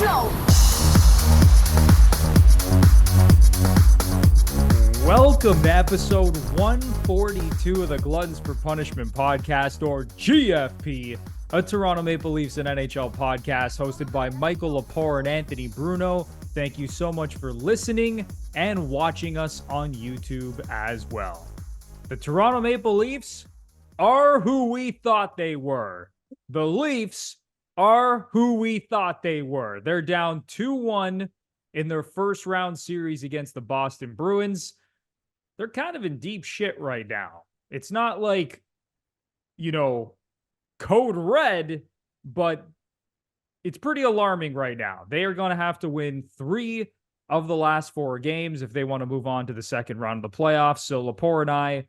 show. Welcome to episode 142 of the Gluttons For Punishment Podcast, or GFP, a Toronto Maple Leafs and NHL podcast hosted by Michael Lepore and Anthony Bruno. Thank you so much for listening and watching us on YouTube as well. The Toronto Maple Leafs are who we thought they were. The Leafs are who we thought they were. They're down 2-1 in their first round series against the Boston Bruins. They're kind of in deep shit right now. It's not like, code red, but it's pretty alarming right now. They are going to have to win 3 of the last 4 games if they want to move on to the second round of the playoffs. So Lepore and I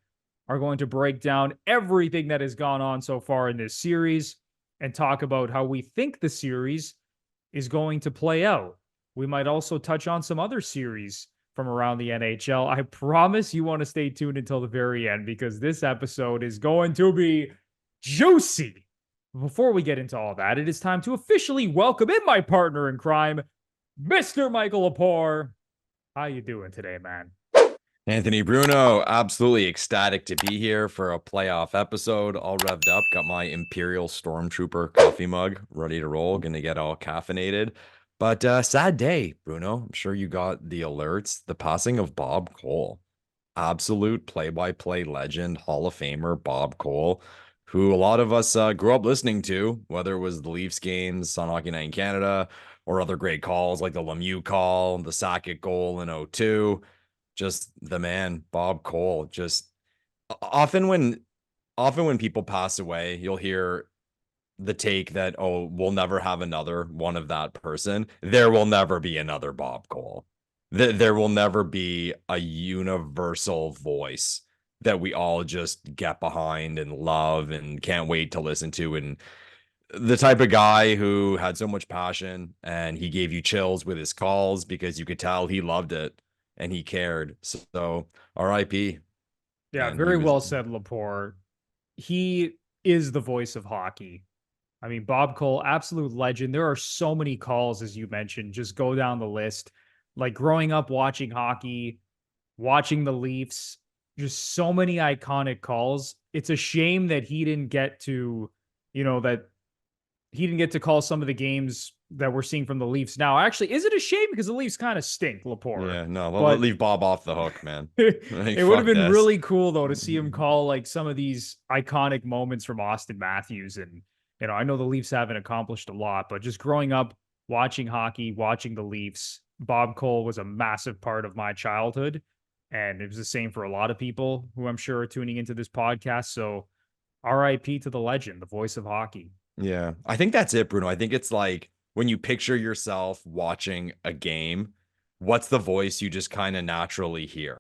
are going to break down everything that has gone on so far in this series and talk about how we think the series is going to play out. We might also touch on some other series from around the NHL. I promise you want to stay tuned until the very end because this episode is going to be juicy. Before we get into all that, it is time to officially welcome in my partner in crime, Mr. Michael Lepore. How you doing today, man? Anthony Bruno, absolutely ecstatic to be here for a playoff episode. All revved up, got my Imperial Stormtrooper coffee mug ready to roll, gonna get all caffeinated. But sad day, Bruno. I'm sure you got the alerts. The passing of Bob Cole, absolute play-by-play legend, Hall of Famer Bob Cole, who a lot of us grew up listening to, whether it was the Leafs games on Hockey Night in Canada or other great calls like the Lemieux call, the Sakic goal in 2002. Just the man, Bob Cole. Just often when people pass away, you'll hear the take that, oh, we'll never have another one of that person. There will never be another Bob Cole. There will never be a universal voice that we all just get behind and love and can't wait to listen to. And the type of guy who had so much passion and he gave you chills with his calls because you could tell he loved it and he cared. So R.I.P. Yeah, very well said, Lepore. He is the voice of hockey. I mean, Bob Cole, absolute legend. There are so many calls, as you mentioned. Just go down the list. Like growing up watching hockey, watching the Leafs, just so many iconic calls. It's a shame that he didn't get to, call some of the games that we're seeing from the Leafs now. Actually, is it a shame? Because the Leafs kind of stink, Lepore. Yeah, no, we'll leave Bob off the hook, man. It would have been really cool, though, to see him call like some of these iconic moments from Austin Matthews. And, I know the Leafs haven't accomplished a lot, but just growing up, watching hockey, watching the Leafs, Bob Cole was a massive part of my childhood. And it was the same for a lot of people who I'm sure are tuning into this podcast. So RIP to the legend, the voice of hockey. Yeah, I think that's it, Bruno. I think it's like when you picture yourself watching a game, what's the voice you just kind of naturally hear?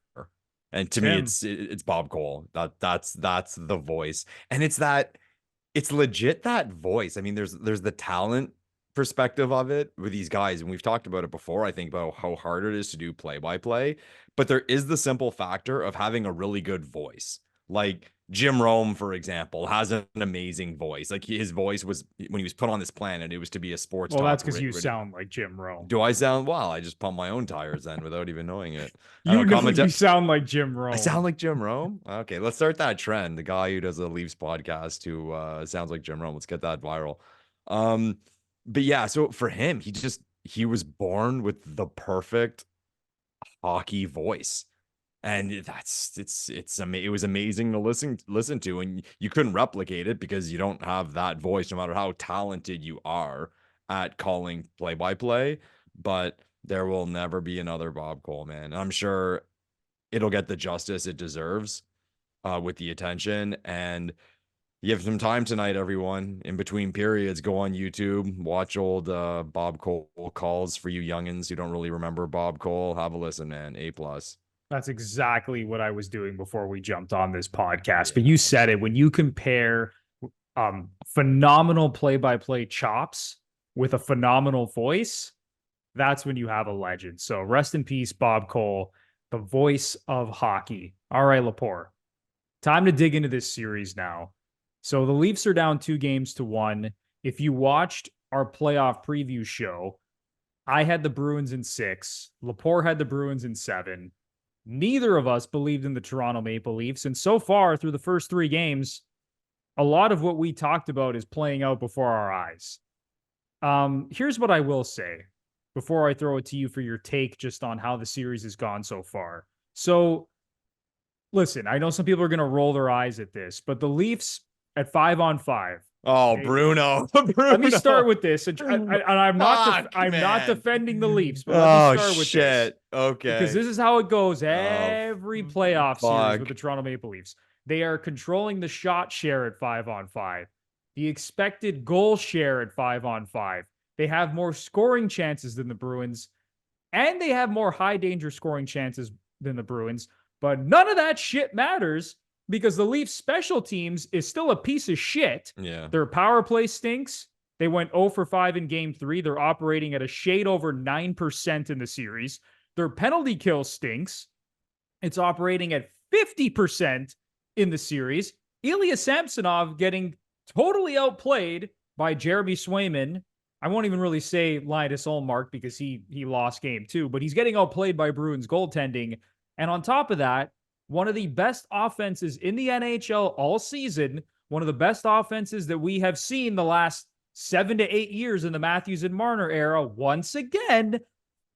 And to me, it's Bob Cole. That's the voice. And it's legit that voice. I mean, there's the talent perspective of it with these guys, and we've talked about it before, I think, about how hard it is to do play-by-play, but there is the simple factor of having a really good voice. Like Jim Rome, for example, has an amazing voice. Like his voice was, when he was put on this planet, it was to be a sports. Well, that's because you sound like Jim Rome. Do I sound? Well, I just pump my own tires then without even knowing it. You sound like Jim Rome. I sound like Jim Rome? Okay, let's start that trend. The guy who does a Leafs podcast who sounds like Jim Rome. Let's get that viral. But yeah, so for him, he was born with the perfect hockey voice. And it was amazing to listen to, and you couldn't replicate it because you don't have that voice, no matter how talented you are at calling play-by-play. But there will never be another Bob Cole, man. And I'm sure it'll get the justice it deserves with the attention. And you have some time tonight, everyone. In between periods, go on YouTube, watch old Bob Cole calls for you youngins who don't really remember Bob Cole. Have a listen, man. A+. That's exactly what I was doing before we jumped on this podcast. But you said it, when you compare phenomenal play-by-play chops with a phenomenal voice, that's when you have a legend. So rest in peace, Bob Cole, the voice of hockey. All right, Lepore, time to dig into this series now. So the Leafs are down 2-1. If you watched our playoff preview show, I had the Bruins in 6. Lepore had the Bruins in 7. Neither of us believed in the Toronto Maple Leafs. And so far, through the first 3 games, a lot of what we talked about is playing out before our eyes. Here's what I will say before I throw it to you for your take just on how the series has gone so far. So, listen, I know some people are going to roll their eyes at this, but the Leafs at 5-on-5. Oh, Bruno. Bruno. Let me start with this. And I'm not defending the Leafs, but let me start with this. Okay. Because this is how it goes every playoff series with the Toronto Maple Leafs. They are controlling the shot share at 5-on-5, the expected goal share at 5-on-5. They have more scoring chances than the Bruins, and they have more high danger scoring chances than the Bruins. But none of that shit matters because the Leafs special teams is still a piece of shit. Yeah. Their power play stinks. They went 0 for 5 in game 3. They're operating at a shade over 9% in the series. Their penalty kill stinks. It's operating at 50% in the series. Ilya Samsonov getting totally outplayed by Jeremy Swayman. I won't even really say Linus Ullmark because he lost game 2, but he's getting outplayed by Bruins goaltending. And on top of that, one of the best offenses in the NHL all season, one of the best offenses that we have seen the last 7 to 8 years in the Matthews and Marner era, once again,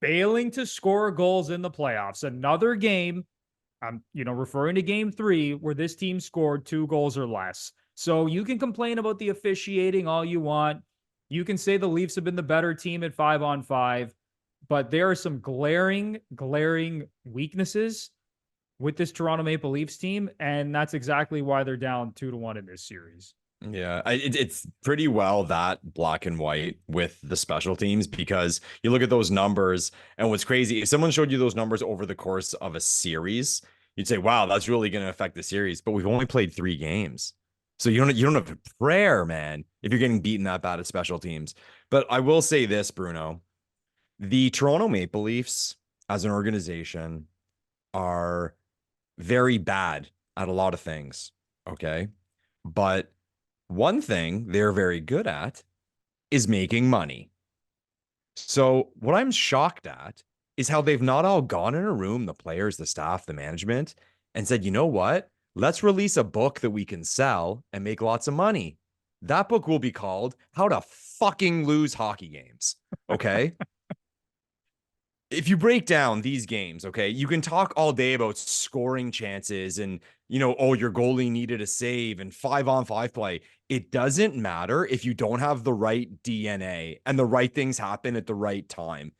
failing to score goals in the playoffs. Another game, I'm referring to game 3, where this team scored 2 goals or less. So you can complain about the officiating all you want. You can say the Leafs have been the better team at 5-on-5, but there are some glaring weaknesses with this Toronto Maple Leafs team, and that's exactly why they're down 2-1 in this series. Yeah, it's pretty well that black and white with the special teams, because you look at those numbers, and what's crazy, if someone showed you those numbers over the course of a series, you'd say, wow, that's really going to affect the series. But we've only played 3 games. So you don't have a prayer, man, if you're getting beaten that bad at special teams. But I will say this, Bruno, the Toronto Maple Leafs as an organization are very bad at a lot of things. Okay. But one thing they're very good at is making money. So what I'm shocked at is how they've not all gone in a room, the players, the staff, the management, and said, you know what? Let's release a book that we can sell and make lots of money. That book will be called How to Fucking Lose Hockey Games. Okay. If you break down these games, okay, you can talk all day about scoring chances and, oh, your goalie needed a save and 5-on-5 play. It doesn't matter if you don't have the right DNA and the right things happen at the right time.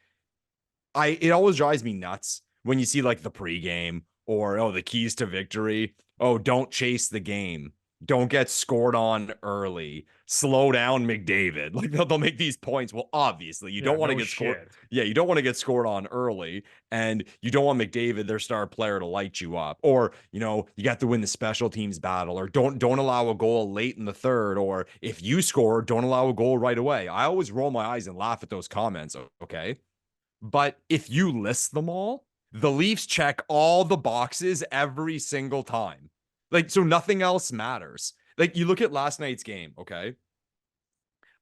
It always drives me nuts when you see like the pregame or, oh, the keys to victory. Oh, don't chase the game. Don't get scored on early. Slow down McDavid. Like they'll make these points. Well, obviously, you don't want to get scored. Yeah, you don't want to get scored on early, and you don't want McDavid, their star player, to light you up. Or, you got to win the special teams battle, or don't allow a goal late in the third, or if you score, don't allow a goal right away. I always roll my eyes and laugh at those comments, okay? But if you list them all, the Leafs check all the boxes every single time. Like, so nothing else matters. Like, you look at last night's game, okay?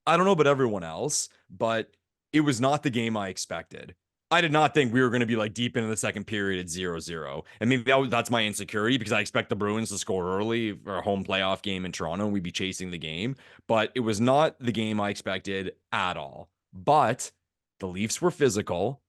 I don't know about everyone else, but it was not the game I expected. I did not think we were going to be like deep into the second period at 0-0. And maybe that's my insecurity, because I expect the Bruins to score early for a home playoff game in Toronto and we'd be chasing the game. But it was not the game I expected at all. But the Leafs were physical.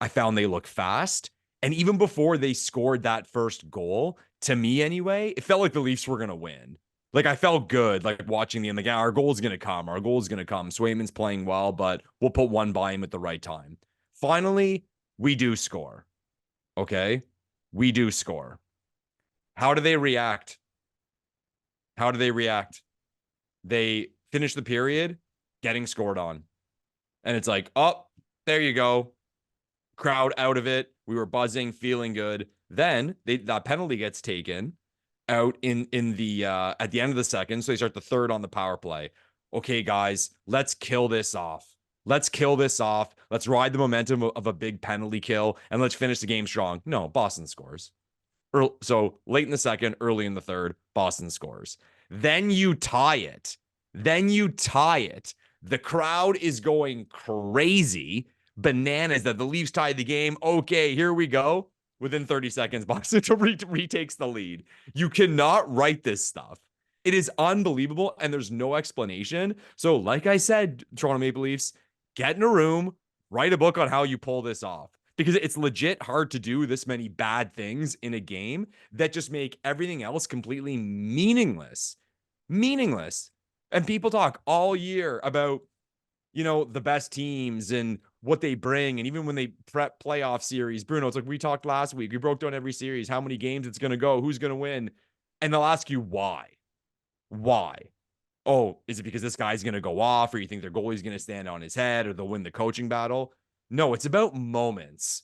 I found they looked fast. And even before they scored that first goal, to me anyway, it felt like the Leafs were going to win. Like, I felt good, like, watching the end. Like, our goal is going to come. Our goal is going to come. Swayman's playing well, but we'll put one by him at the right time. Finally, we do score. Okay? We do score. How do they react? They finish the period getting scored on. And it's like, oh, there you go. Crowd out of it. We were buzzing, feeling good. Then that penalty gets taken out in the at the end of the second. So they start the third on the power play. Okay, guys, let's kill this off. Let's ride the momentum of a big penalty kill, and let's finish the game strong. No, Boston scores. So late in the second, early in the third, Boston scores. Then you tie it. The crowd is going crazy. bananas that the Leafs tied the game. Okay, here we go. Within 30 seconds, Boston retakes the lead. You cannot write this stuff. It is unbelievable, and there's no explanation. So, like I said, Toronto Maple Leafs, get in a room, write a book on how you pull this off. Because it's legit hard to do this many bad things in a game that just make everything else completely meaningless. Meaningless. And people talk all year about, the best teams and what they bring. And even when they prep playoff series, Bruno, it's like we talked last week. We broke down every series, how many games it's going to go, who's going to win. And they'll ask you why. Why? Oh, is it because this guy's going to go off, or you think their goalie's going to stand on his head, or they'll win the coaching battle? No, it's about moments.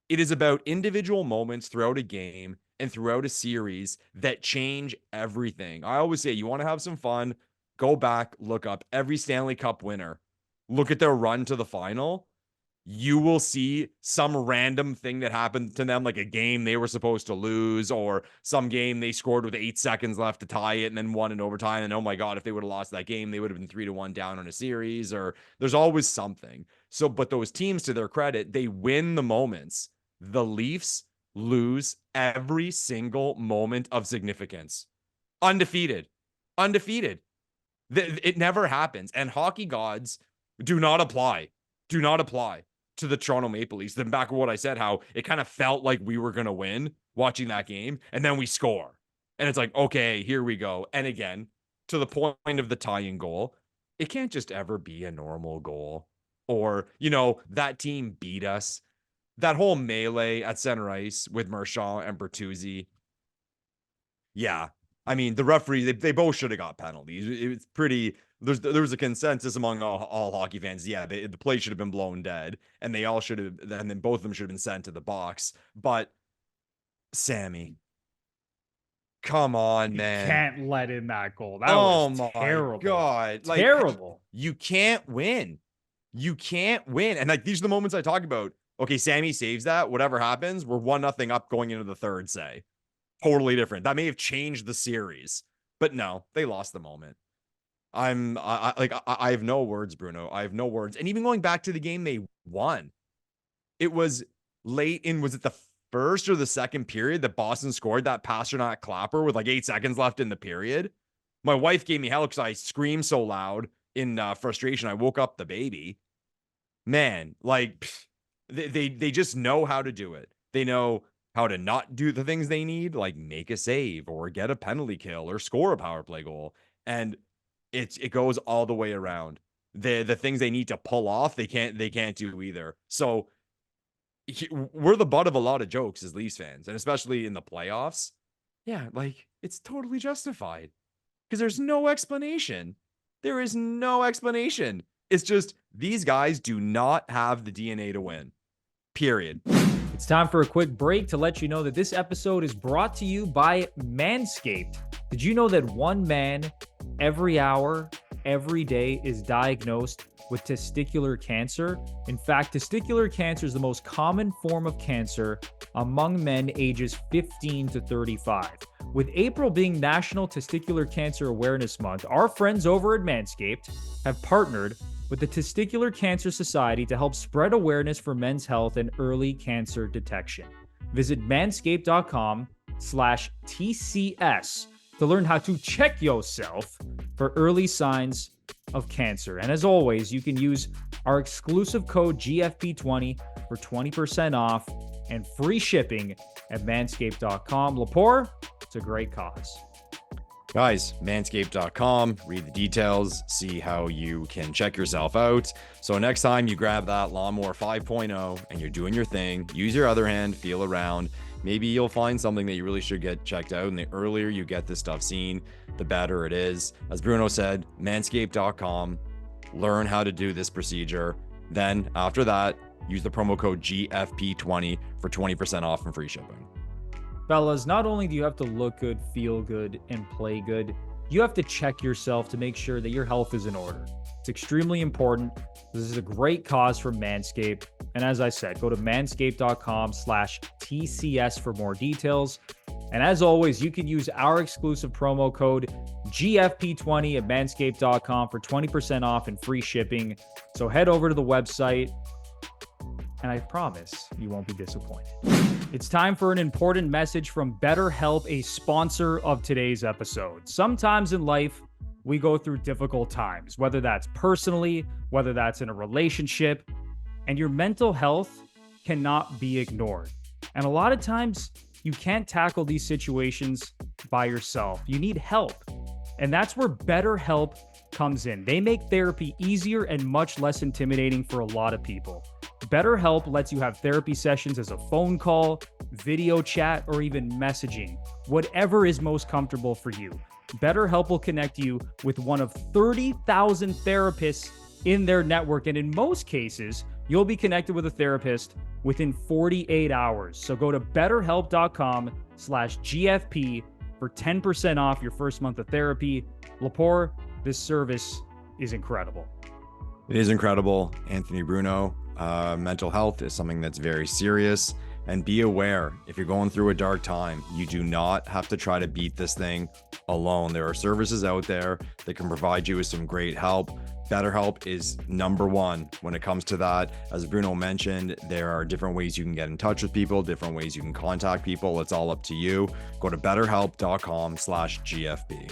It is about individual moments throughout a game and throughout a series that change everything. I always say, you want to have some fun, go back, look up every Stanley Cup winner, look at their run to the final. You will see some random thing that happened to them, like a game they were supposed to lose, or some game they scored with 8 seconds left to tie it and then won in overtime. And oh my God, if they would have lost that game, they would have been 3-1 down on a series, or there's always something. So, but those teams, to their credit, they win the moments. The Leafs lose every single moment of significance. Undefeated. It never happens. And hockey gods do not apply to the Toronto Maple Leafs. Then back to what I said, how it kind of felt like we were going to win watching that game, and then we score. And it's like, okay, here we go. And again, to the point of the tying goal, it can't just ever be a normal goal. Or, that team beat us. That whole melee at center ice with Marchand and Bertuzzi. Yeah. I mean, the referees, they both should have got penalties. It's pretty... There was a consensus among all hockey fans. Yeah, the play should have been blown dead, and they all should have, and then both of them should have been sent to the box. But Sammy, come on, man, you can't let in that goal. That was terrible. God, terrible. You can't win. And like, these are the moments I talk about. Okay, Sammy saves that. Whatever happens, we're 1-0 up going into the third. Say, totally different. That may have changed the series, but no, they lost the moment. I have no words, Bruno. I have no words. And even going back to the game they won, it was late in, was it the first or the second period that Boston scored that Pasternak clapper with like 8 seconds left in the period? My wife gave me hell because I screamed so loud in frustration. I woke up the baby. Man, like, they just know how to do it. They know how to not do the things they need, like make a save or get a penalty kill or score a power play goal. And it goes all the way around. The things they need to pull off, they can't do either. So we're the butt of a lot of jokes as Leafs fans, and especially in the playoffs. Yeah, like, it's totally justified because there's no explanation. There is no explanation. It's just these guys do not have the DNA to win. Period. It's time for a quick break to let you know that this episode is brought to you by Manscaped. Did you know that one man every hour, every day is diagnosed with testicular cancer? In fact, testicular cancer is the most common form of cancer among men ages 15 to 35. With April being National Testicular Cancer Awareness Month, our friends over at Manscaped have partnered with the Testicular Cancer Society to help spread awareness for men's health and early cancer detection. Visit manscaped.com/TCS to learn how to check yourself for early signs of cancer. And as always, you can use our exclusive code GFP20 for 20% off and free shipping at manscaped.com. Lepore, it's a great cause. Guys, manscaped.com, read the details, see how you can check yourself out. So next time you grab that lawnmower 5.0 and you're doing your thing, use your other hand, feel around. Maybe you'll find something that you really should get checked out. And the earlier you get this stuff seen, the better it is. As Bruno said, manscaped.com, learn how to do this procedure. Then after that, use the promo code GFP20 for 20% off and free shipping. Fellas, not only do you have to look good, feel good, and play good, you have to check yourself to make sure that your health is in order. It's extremely important. This is a great cause for Manscaped. And as I said, go to manscaped.com/TCS for more details. And as always, you can use our exclusive promo code GFP20 at manscaped.com for 20% off and free shipping. So head over to the website, and I promise you won't be disappointed. It's time for an important message from BetterHelp, a sponsor of today's episode. Sometimes in life, we go through difficult times, whether that's personally, whether that's in a relationship, and your mental health cannot be ignored. And a lot of times, you can't tackle these situations by yourself. You need help. And that's where BetterHelp comes in. They make therapy easier and much less intimidating for a lot of people. BetterHelp lets you have therapy sessions as a phone call, video chat, or even messaging, whatever is most comfortable for you. BetterHelp will connect you with one of 30,000 therapists in their network, and in most cases, you'll be connected with a therapist within 48 hours. So go to betterhelp.com/GFP for 10% off your first month of therapy. Lepore, this service is incredible. It is incredible. Anthony Bruno, mental health is something that's very serious. And be aware, if you're going through a dark time, you do not have to try to beat this thing alone. There are services out there that can provide you with some great help. BetterHelp is number one when it comes to that. As Bruno mentioned, there are different ways you can get in touch with people, different ways you can contact people. It's all up to you. Go to betterhelp.com/GFP.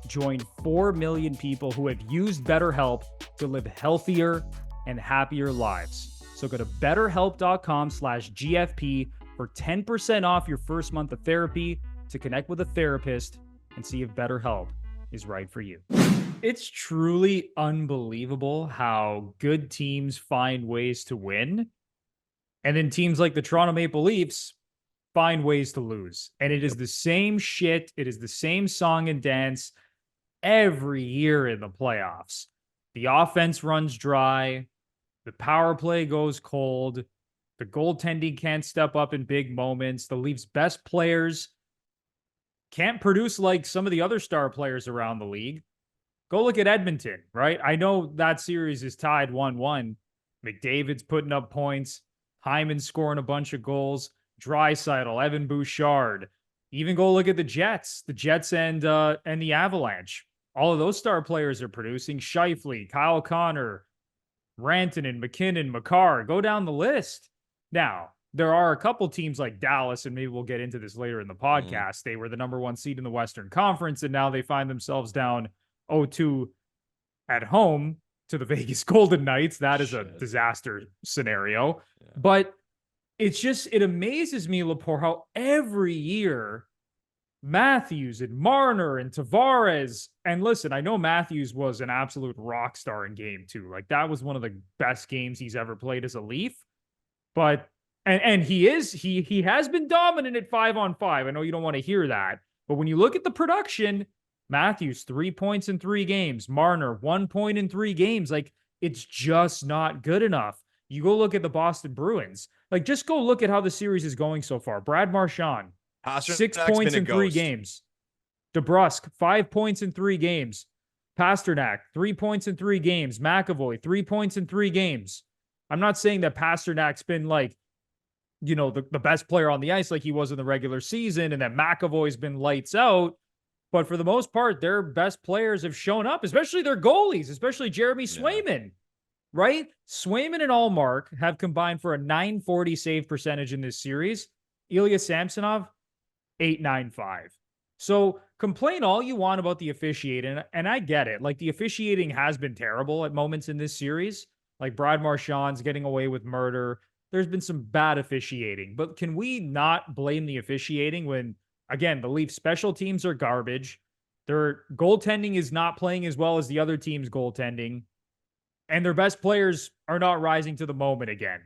Join 4 million people who have used BetterHelp to live healthier and happier lives. So go to betterhelp.com/GFP for 10% off your first month of therapy to connect with a therapist and see if BetterHelp is right for you. It's truly unbelievable how good teams find ways to win. And then teams like the Toronto Maple Leafs find ways to lose. And it is the same shit. It is the same song and dance every year in the playoffs. The offense runs dry. The power play goes cold. The goaltending can't step up in big moments. The Leafs' best players can't produce like some of the other star players around the league. Go look at Edmonton, right? I know that series is tied 1-1. McDavid's putting up points. Hyman's scoring a bunch of goals. Draisaitl, Evan Bouchard. Even go look at the Jets and the Avalanche. All of those star players are producing. Scheifele, Kyle Connor, Rantanen, McKinnon, Makar. Go down the list. Now, there are a couple teams like Dallas, and maybe we'll get into this later in the podcast. They were the number one seed in the Western Conference, and now they find themselves down 0-2 at home to the Vegas Golden Knights. That is a disaster scenario. Yeah. But it amazes me, Lepore, how every year Matthews and Marner and Tavares, and listen, I know Matthews was an absolute rock star in game 2. Like, that was one of the best games he's ever played as a Leaf. But and he has been dominant at 5-on-5. I know you don't want to hear that, but when you look at the production, Matthews 3 points in 3 games, Marner 1 point in 3 games. Like, it's just not good enough. You go look at the Boston Bruins. Like, just go look at how the series is going so far. Brad Marchand, 6 points in 3 games. DeBrusk, 5 points in 3 games. Pasternak, 3 points in 3 games. McAvoy, 3 points in 3 games. I'm not saying that Pasternak's been like, the best player on the ice like he was in the regular season, and that McAvoy's been lights out. But for the most part, their best players have shown up, especially their goalies, especially Jeremy Swayman, right? Swayman and Allmark have combined for a .940 save percentage in this series. Ilya Samsonov, .895. So complain all you want about the officiating, and I get it. Like, the officiating has been terrible at moments in this series. Like, Brad Marchand's getting away with murder. There's been some bad officiating. But can we not blame the officiating when, again, the Leafs special teams are garbage. Their goaltending is not playing as well as the other team's goaltending. And their best players are not rising to the moment again.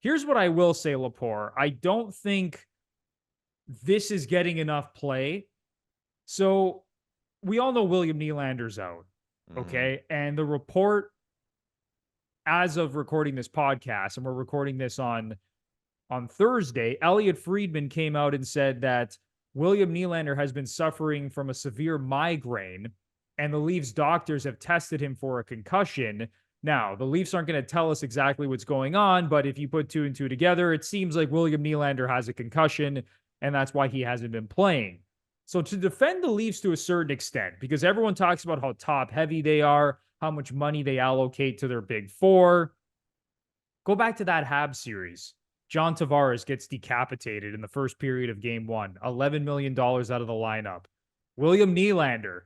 Here's what I will say, Lepore. I don't think this is getting enough play. So we all know William Nylander's out. Okay. And the report, as of recording this podcast, and we're recording this on Thursday, Elliot Friedman came out and said that William Nylander has been suffering from a severe migraine, and the Leafs doctors have tested him for a concussion. Now, the Leafs aren't going to tell us exactly what's going on, but if you put 2 and 2 together, it seems like William Nylander has a concussion, and that's why he hasn't been playing. So to defend the Leafs to a certain extent, because everyone talks about how top heavy they are, how much money they allocate to their big four, Go back to that Habs series. John Tavares gets decapitated in the first period of game one, $11 million out of the lineup. William Nylander,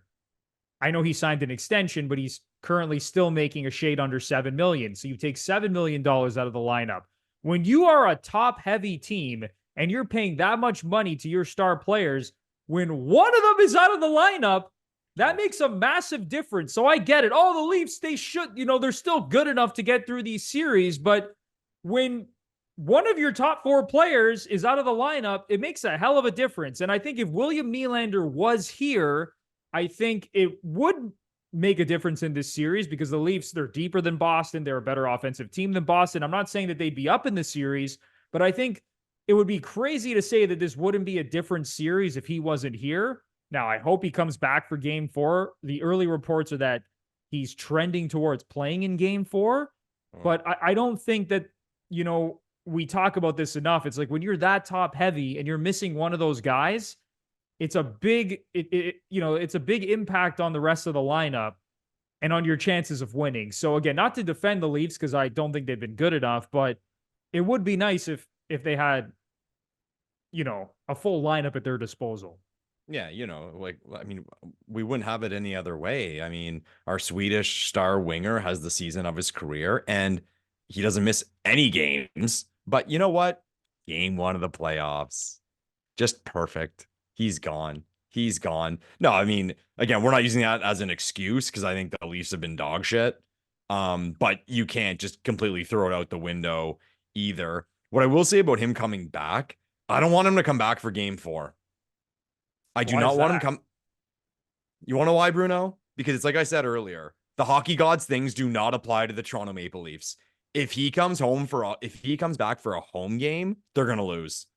I know he signed an extension, but he's currently still making a shade under $7 million. So you take $7 million out of the lineup. When you are a top heavy team and you're paying that much money to your star players, when one of them is out of the lineup, that makes a massive difference. So I get it. Oh, the Leafs, they should, they're still good enough to get through these series. But when one of your top four players is out of the lineup, it makes a hell of a difference. And I think if William Nylander was here, I think it would make a difference in this series because the Leafs, they're deeper than Boston. They're a better offensive team than Boston. I'm not saying that they'd be up in the series, but I think it would be crazy to say that this wouldn't be a different series if he wasn't here. Now, I hope he comes back for game 4. The early reports are that he's trending towards playing in game 4, but I don't think that, we talk about this enough. It's like when you're that top heavy and you're missing one of those guys, it's a big, it's a big impact on the rest of the lineup and on your chances of winning. So again, not to defend the Leafs because I don't think they've been good enough, but it would be nice if they had, a full lineup at their disposal. Yeah, we wouldn't have it any other way. I mean, our Swedish star winger has the season of his career and he doesn't miss any games. But you know what? Game 1 of the playoffs. Just perfect. He's gone. He's gone. No, I mean, again, we're not using that as an excuse because I think the Leafs have been dog shit. But you can't just completely throw it out the window either. What I will say about him coming back, I don't want him to come back for game 4. I do not want him come. You want to know why, Bruno? Because it's like I said earlier, the hockey gods things do not apply to the Toronto Maple Leafs. If he comes back for a home game, they're going to lose.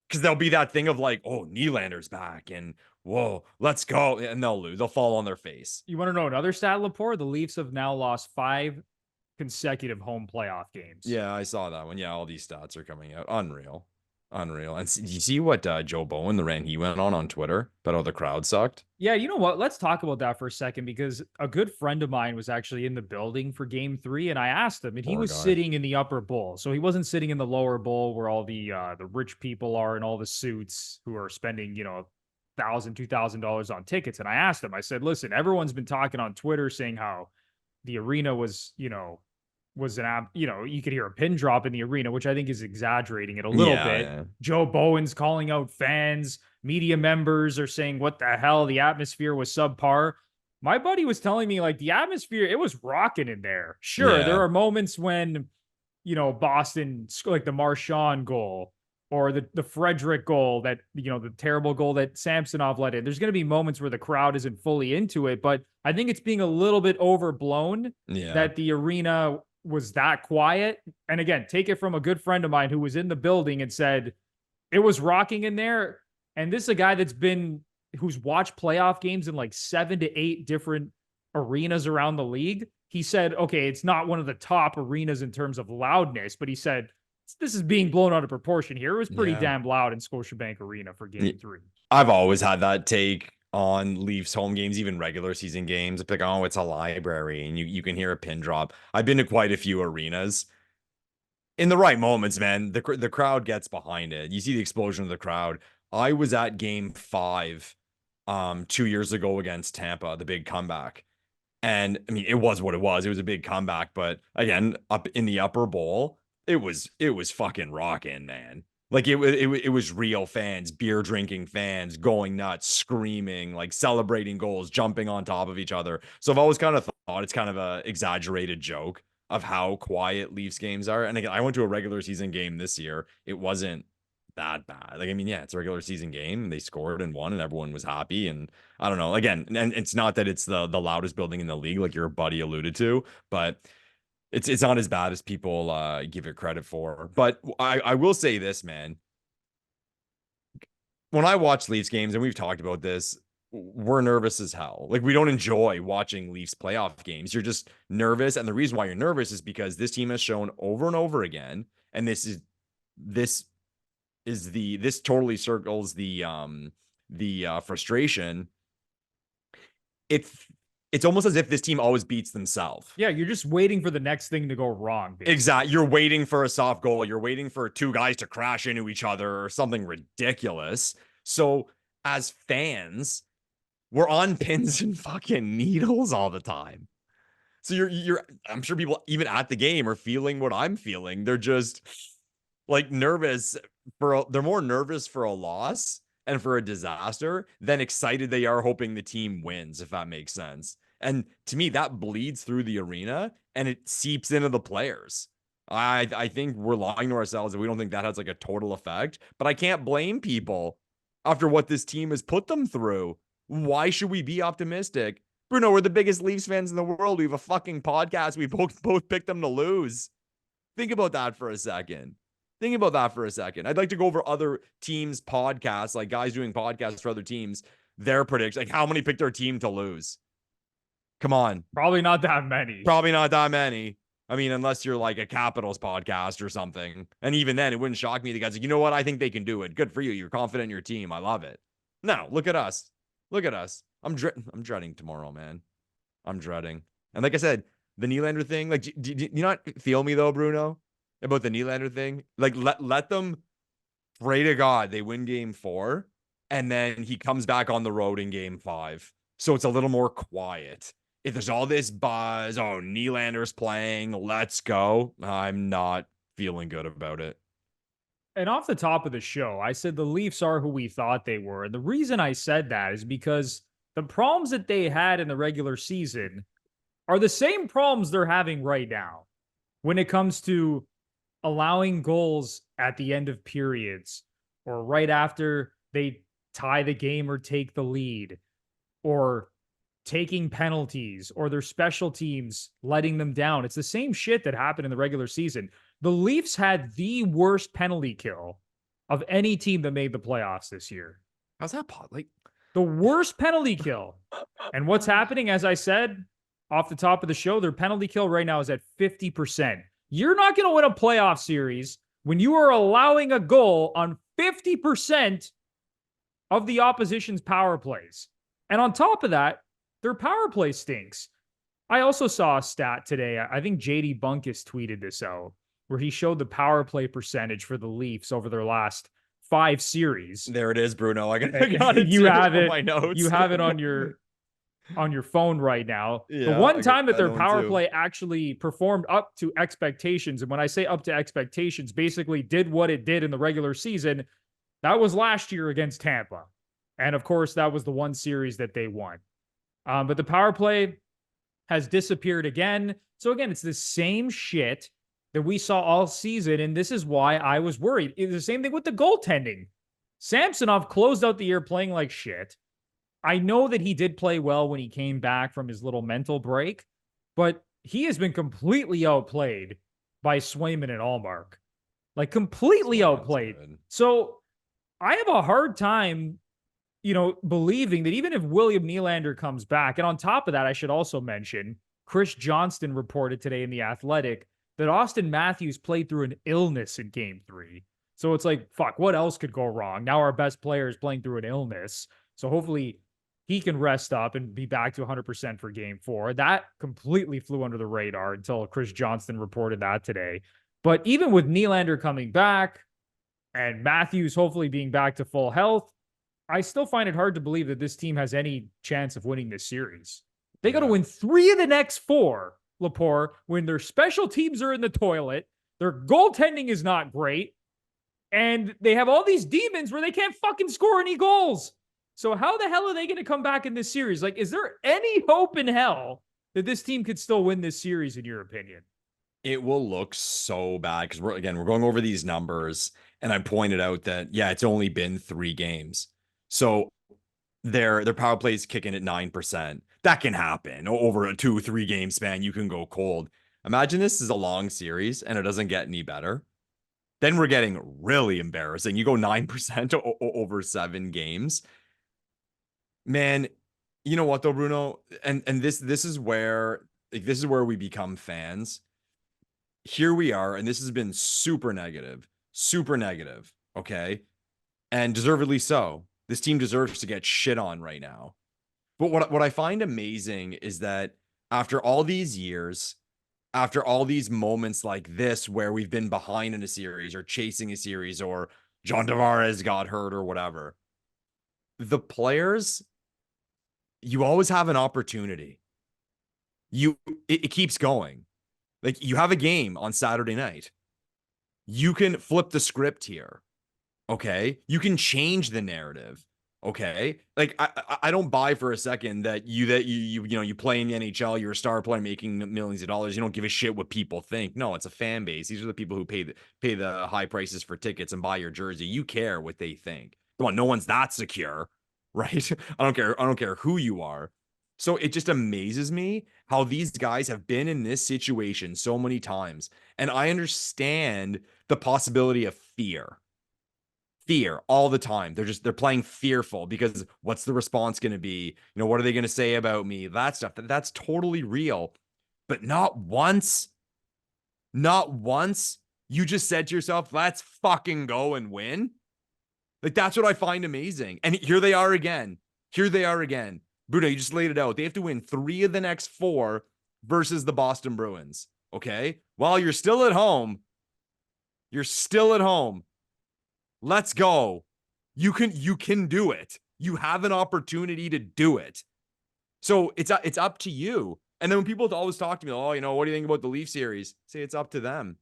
Because there'll be that thing of like, oh, Nylander's back and whoa, let's go. And they'll lose. They'll fall on their face. You want to know another stat, Lepore? The Leafs have now lost 5 consecutive home playoff games. Yeah, I saw that one. Yeah, all these stats are coming out. Unreal. And you see what Joe Bowen, the rant he went on Twitter about how the crowd sucked? Yeah, you know what? Let's talk about that for a second because a good friend of mine was actually in the building for game 3 and I asked him and he was sitting in the upper bowl. So he wasn't sitting in the lower bowl where all the rich people are and all the suits who are spending, $1,000, $2,000 on tickets. And I asked him, I said, listen, everyone's been talking on Twitter saying how the arena was, was you could hear a pin drop in the arena, which I think is exaggerating it a little bit. Yeah. Joe Bowen's calling out fans. Media members are saying, what the hell? The atmosphere was subpar. My buddy was telling me like the atmosphere, it was rocking in there. Sure, there are moments when, Boston, like the Marchand goal or the Frederick goal that, the terrible goal that Samsonov let in. There's going to be moments where the crowd isn't fully into it, but I think it's being a little bit overblown that the arena was that quiet. And again, take it from a good friend of mine who was in the building and said it was rocking in there. And this is a guy who's watched playoff games in like 7 to 8 different arenas around the league. He said, okay, it's not one of the top arenas in terms of loudness, but he said, this is being blown out of proportion here. It was pretty damn loud in Scotiabank Arena for game 3. I've always had that take on Leafs home games, even regular season games. It's like, oh, it's a library and you can hear a pin drop. I've been to quite a few arenas. In the right moments, man, the crowd gets behind it. You see the explosion of the crowd. I was at game 5 2 years ago against Tampa, the big comeback. And I mean, it was what it was. It was a big comeback, but again, up in the upper bowl, it was fucking rocking, man. Like it was real fans, beer drinking fans, going nuts, screaming, like celebrating goals, jumping on top of each other. So I've always kind of thought it's kind of a exaggerated joke of how quiet Leafs games are. And again, I went to a regular season game this year. It wasn't that bad. Like, I mean, yeah, it's a regular season game. They scored and won and everyone was happy. And I don't know, again, and it's not that it's the loudest building in the league, like your buddy alluded to, but it's not as bad as people give it credit for. But I will say this, man. When I watch Leafs games, and we've talked about this, we're nervous as hell. Like, we don't enjoy watching Leafs playoff games. You're just nervous. And the reason why you're nervous is because this team has shown over and over again, and this totally circles the frustration. It it's almost as if this team always beats themselves. Yeah, you're just waiting for the next thing to go wrong. Basically. Exactly. You're waiting for a soft goal. You're waiting for two guys to crash into each other or something ridiculous. So as fans, we're on pins and fucking needles all the time. So I'm sure people even at the game are feeling what I'm feeling. They're just like nervous they're more nervous for a loss and for a disaster than excited they are hoping the team wins, if that makes sense. And to me, that bleeds through the arena and it seeps into the players. I think we're lying to ourselves if we don't think that has like a total effect, but I can't blame people after what this team has put them through. Why should we be optimistic? Bruno, we're the biggest Leafs fans in the world. We have a fucking podcast. We both picked them to lose. Think about that for a second. I'd like to go over other teams' podcasts, like guys doing podcasts for other teams, their predictions, like how many picked their team to lose. Come on. Probably not that many. I mean, unless you're like a Capitals podcast or something. And even then, it wouldn't shock me. The guy's like, you know what? I think they can do it. Good for you. You're confident in your team. I love it. No, look at us. I'm dreading tomorrow, man. I'm dreading. And like I said, the Nylander thing, like, do you not feel me though, Bruno, about the Nylander thing? Like, let them pray to God they win game 4, and then he comes back on the road in game 5. So it's a little more quiet. If there's all this buzz, oh, Nylander's playing, let's go. I'm not feeling good about it. And off the top of the show, I said the Leafs are who we thought they were. And the reason I said that is because the problems that they had in the regular season are the same problems they're having right now when it comes to allowing goals at the end of periods or right after they tie the game or take the lead or taking penalties or their special teams letting them down. It's the same shit that happened in the regular season. The Leafs had the worst penalty kill of any team that made the playoffs this year. How's that like the worst penalty kill? And what's happening, as I said off the top of the show, their penalty kill right now is at 50%. You're not going to win a playoff series when you are allowing a goal on 50% of the opposition's power plays. And on top of that, their power play stinks. I also saw a stat today. I think JD Bunkus tweeted this out, where he showed the power play percentage for the Leafs over their last 5 series. There it is, Bruno. I got it. You have it. My notes. You have it on your phone right now. Yeah, the one time that their power play actually performed up to expectations, and when I say up to expectations, basically did what it did in the regular season, that was last year against Tampa. And of course, that was the one series that they won. But the power play has disappeared again. So again, it's the same shit that we saw all season. And this is why I was worried. It's the same thing with the goaltending. Samsonov closed out the year playing like shit. I know that he did play well when he came back from his little mental break, but he has been completely outplayed by Swayman and Allmark. Like completely outplayed. So I have a hard time believing that even if William Nylander comes back, and on top of that, I should also mention, Chris Johnston reported today in The Athletic that Austin Matthews played through an illness in game 3. So it's like, fuck, what else could go wrong? Now our best player is playing through an illness. So hopefully he can rest up and be back to 100% for game 4. That completely flew under the radar until Chris Johnston reported that today. But even with Nylander coming back and Matthews hopefully being back to full health, I still find it hard to believe that this team has any chance of winning this series. They got to win 3 of the next 4, Lepore, when their special teams are in the toilet, their goaltending is not great, and they have all these demons where they can't fucking score any goals. So how the hell are they going to come back in this series? Like, is there any hope in hell that this team could still win this series, in your opinion? It will look so bad because we're going over these numbers, and I pointed out that, it's only been 3 games. So their power play is kicking at 9%. That can happen over a 2-3 game span. You can go cold. Imagine this is a long series and it doesn't get any better. Then we're getting really embarrassing. You go 9% over 7 games. Man, you know what though, Bruno? And this is where we become fans. Here we are, and this has been super negative. Okay, and deservedly so. This team deserves to get shit on right now. But what I find amazing is that after all these years, after all these moments like this, where we've been behind in a series or chasing a series or John Tavares got hurt or whatever, the players, you always have an opportunity. It keeps going. Like, you have a game on Saturday night. You can flip the script here. Okay. You can change the narrative. Okay. Like, I don't buy for a second that you play in the NHL, you're a star player making millions of dollars. You don't give a shit what people think. No, it's a fan base. These are the people who pay the high prices for tickets and buy your jersey. You care what they think. Come on, no one's that secure, right? I don't care who you are. So it just amazes me how these guys have been in this situation so many times. And I understand the possibility of fear all the time. They're playing fearful because what's the response going to be? What are they going to say about me? That stuff, that's totally real. But not once you just said to yourself, let's fucking go and win. Like, that's what I find amazing. And here they are again. Bruno, you just laid it out. They have to win 3 of the next 4 versus the Boston Bruins. Okay. While you're still at home. Let's go. You can do it. You have an opportunity to do it. So it's up to you. And then when people always talk to me, oh, what do you think about the Leaf series? Say it's up to them.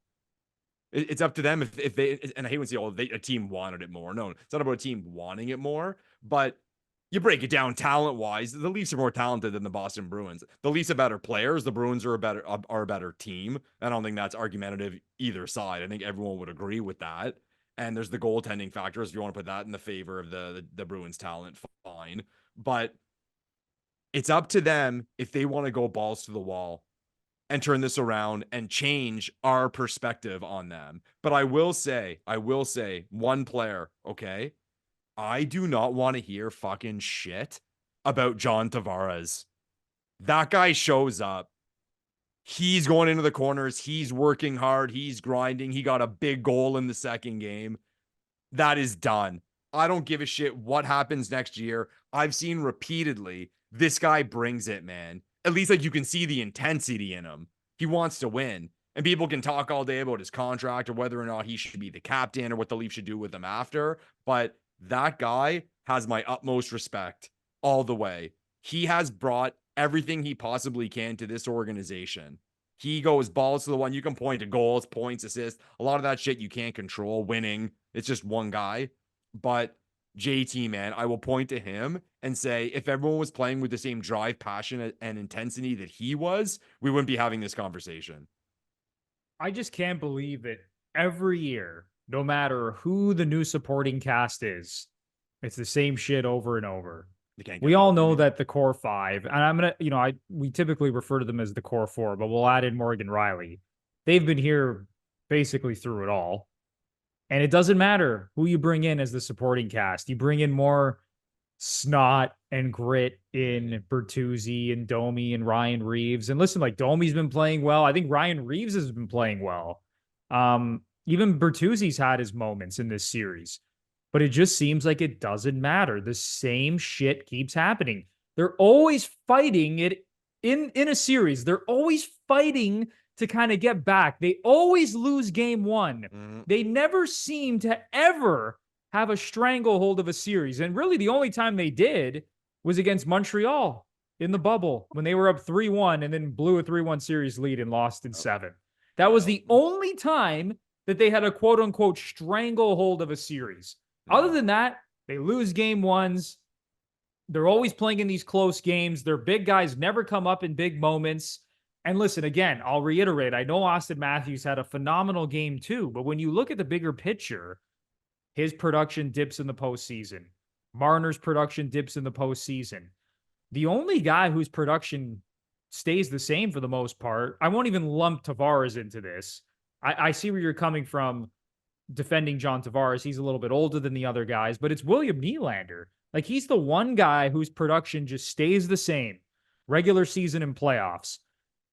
It's up to them if they, and I hate when they say, a team wanted it more. No, it's not about a team wanting it more, but you break it down talent-wise, the Leafs are more talented than the Boston Bruins. The Leafs are better players. The Bruins are a better team. I don't think that's argumentative either side. I think everyone would agree with that. And there's the goaltending factors. If you want to put that in the favor of the Bruins talent, fine. But it's up to them if they want to go balls to the wall and turn this around and change our perspective on them. But I will say, one player, okay? I do not want to hear fucking shit about John Tavares. That guy shows up. He's going into the corners. He's working hard. He's grinding. He got a big goal in the second game. That is done. I don't give a shit what happens next year. I've seen repeatedly, this guy brings it, man. At least, like, you can see the intensity in him. He wants to win. And people can talk all day about his contract or whether or not he should be the captain or what the Leafs should do with him after. But that guy has my utmost respect all the way. He has brought everything he possibly can to this organization. He goes balls to the one. You can point to goals, points, assists. A lot of that shit you can't control. Winning, it's just one guy. But JT, man, I will point to him and say, if everyone was playing with the same drive, passion, and intensity that he was, we wouldn't be having this conversation. I just can't believe that every year, no matter who the new supporting cast is, it's the same shit over and over. We all know that the core 5, and I'm going to, we typically refer to them as the core 4, but we'll add in Morgan Riley. They've been here basically through it all. And it doesn't matter who you bring in as the supporting cast. You bring in more snot and grit in Bertuzzi and Domi and Ryan Reeves. And listen, like, Domi's been playing well. I think Ryan Reeves has been playing well. Even Bertuzzi's had his moments in this series. But it just seems like it doesn't matter. The same shit keeps happening. They're always fighting it in a series. They're always fighting to kind of get back. They always lose game 1. Mm-hmm. They never seem to ever have a stranglehold of a series. And really the only time they did was against Montreal in the bubble when they were up 3-1 and then blew a 3-1 series lead and lost in 7. That was the only time that they had a quote unquote stranglehold of a series. Other than that, they lose game 1s. They're always playing in these close games. Their big guys never come up in big moments. And listen, again, I'll reiterate, I know Auston Matthews had a phenomenal game too, but when you look at the bigger picture, his production dips in the postseason. Marner's production dips in the postseason. The only guy whose production stays the same for the most part, I won't even lump Tavares into this. I see where you're coming from defending John Tavares. He's a little bit older than the other guys, but it's William Nylander. Like, he's the one guy whose production just stays the same, regular season and playoffs.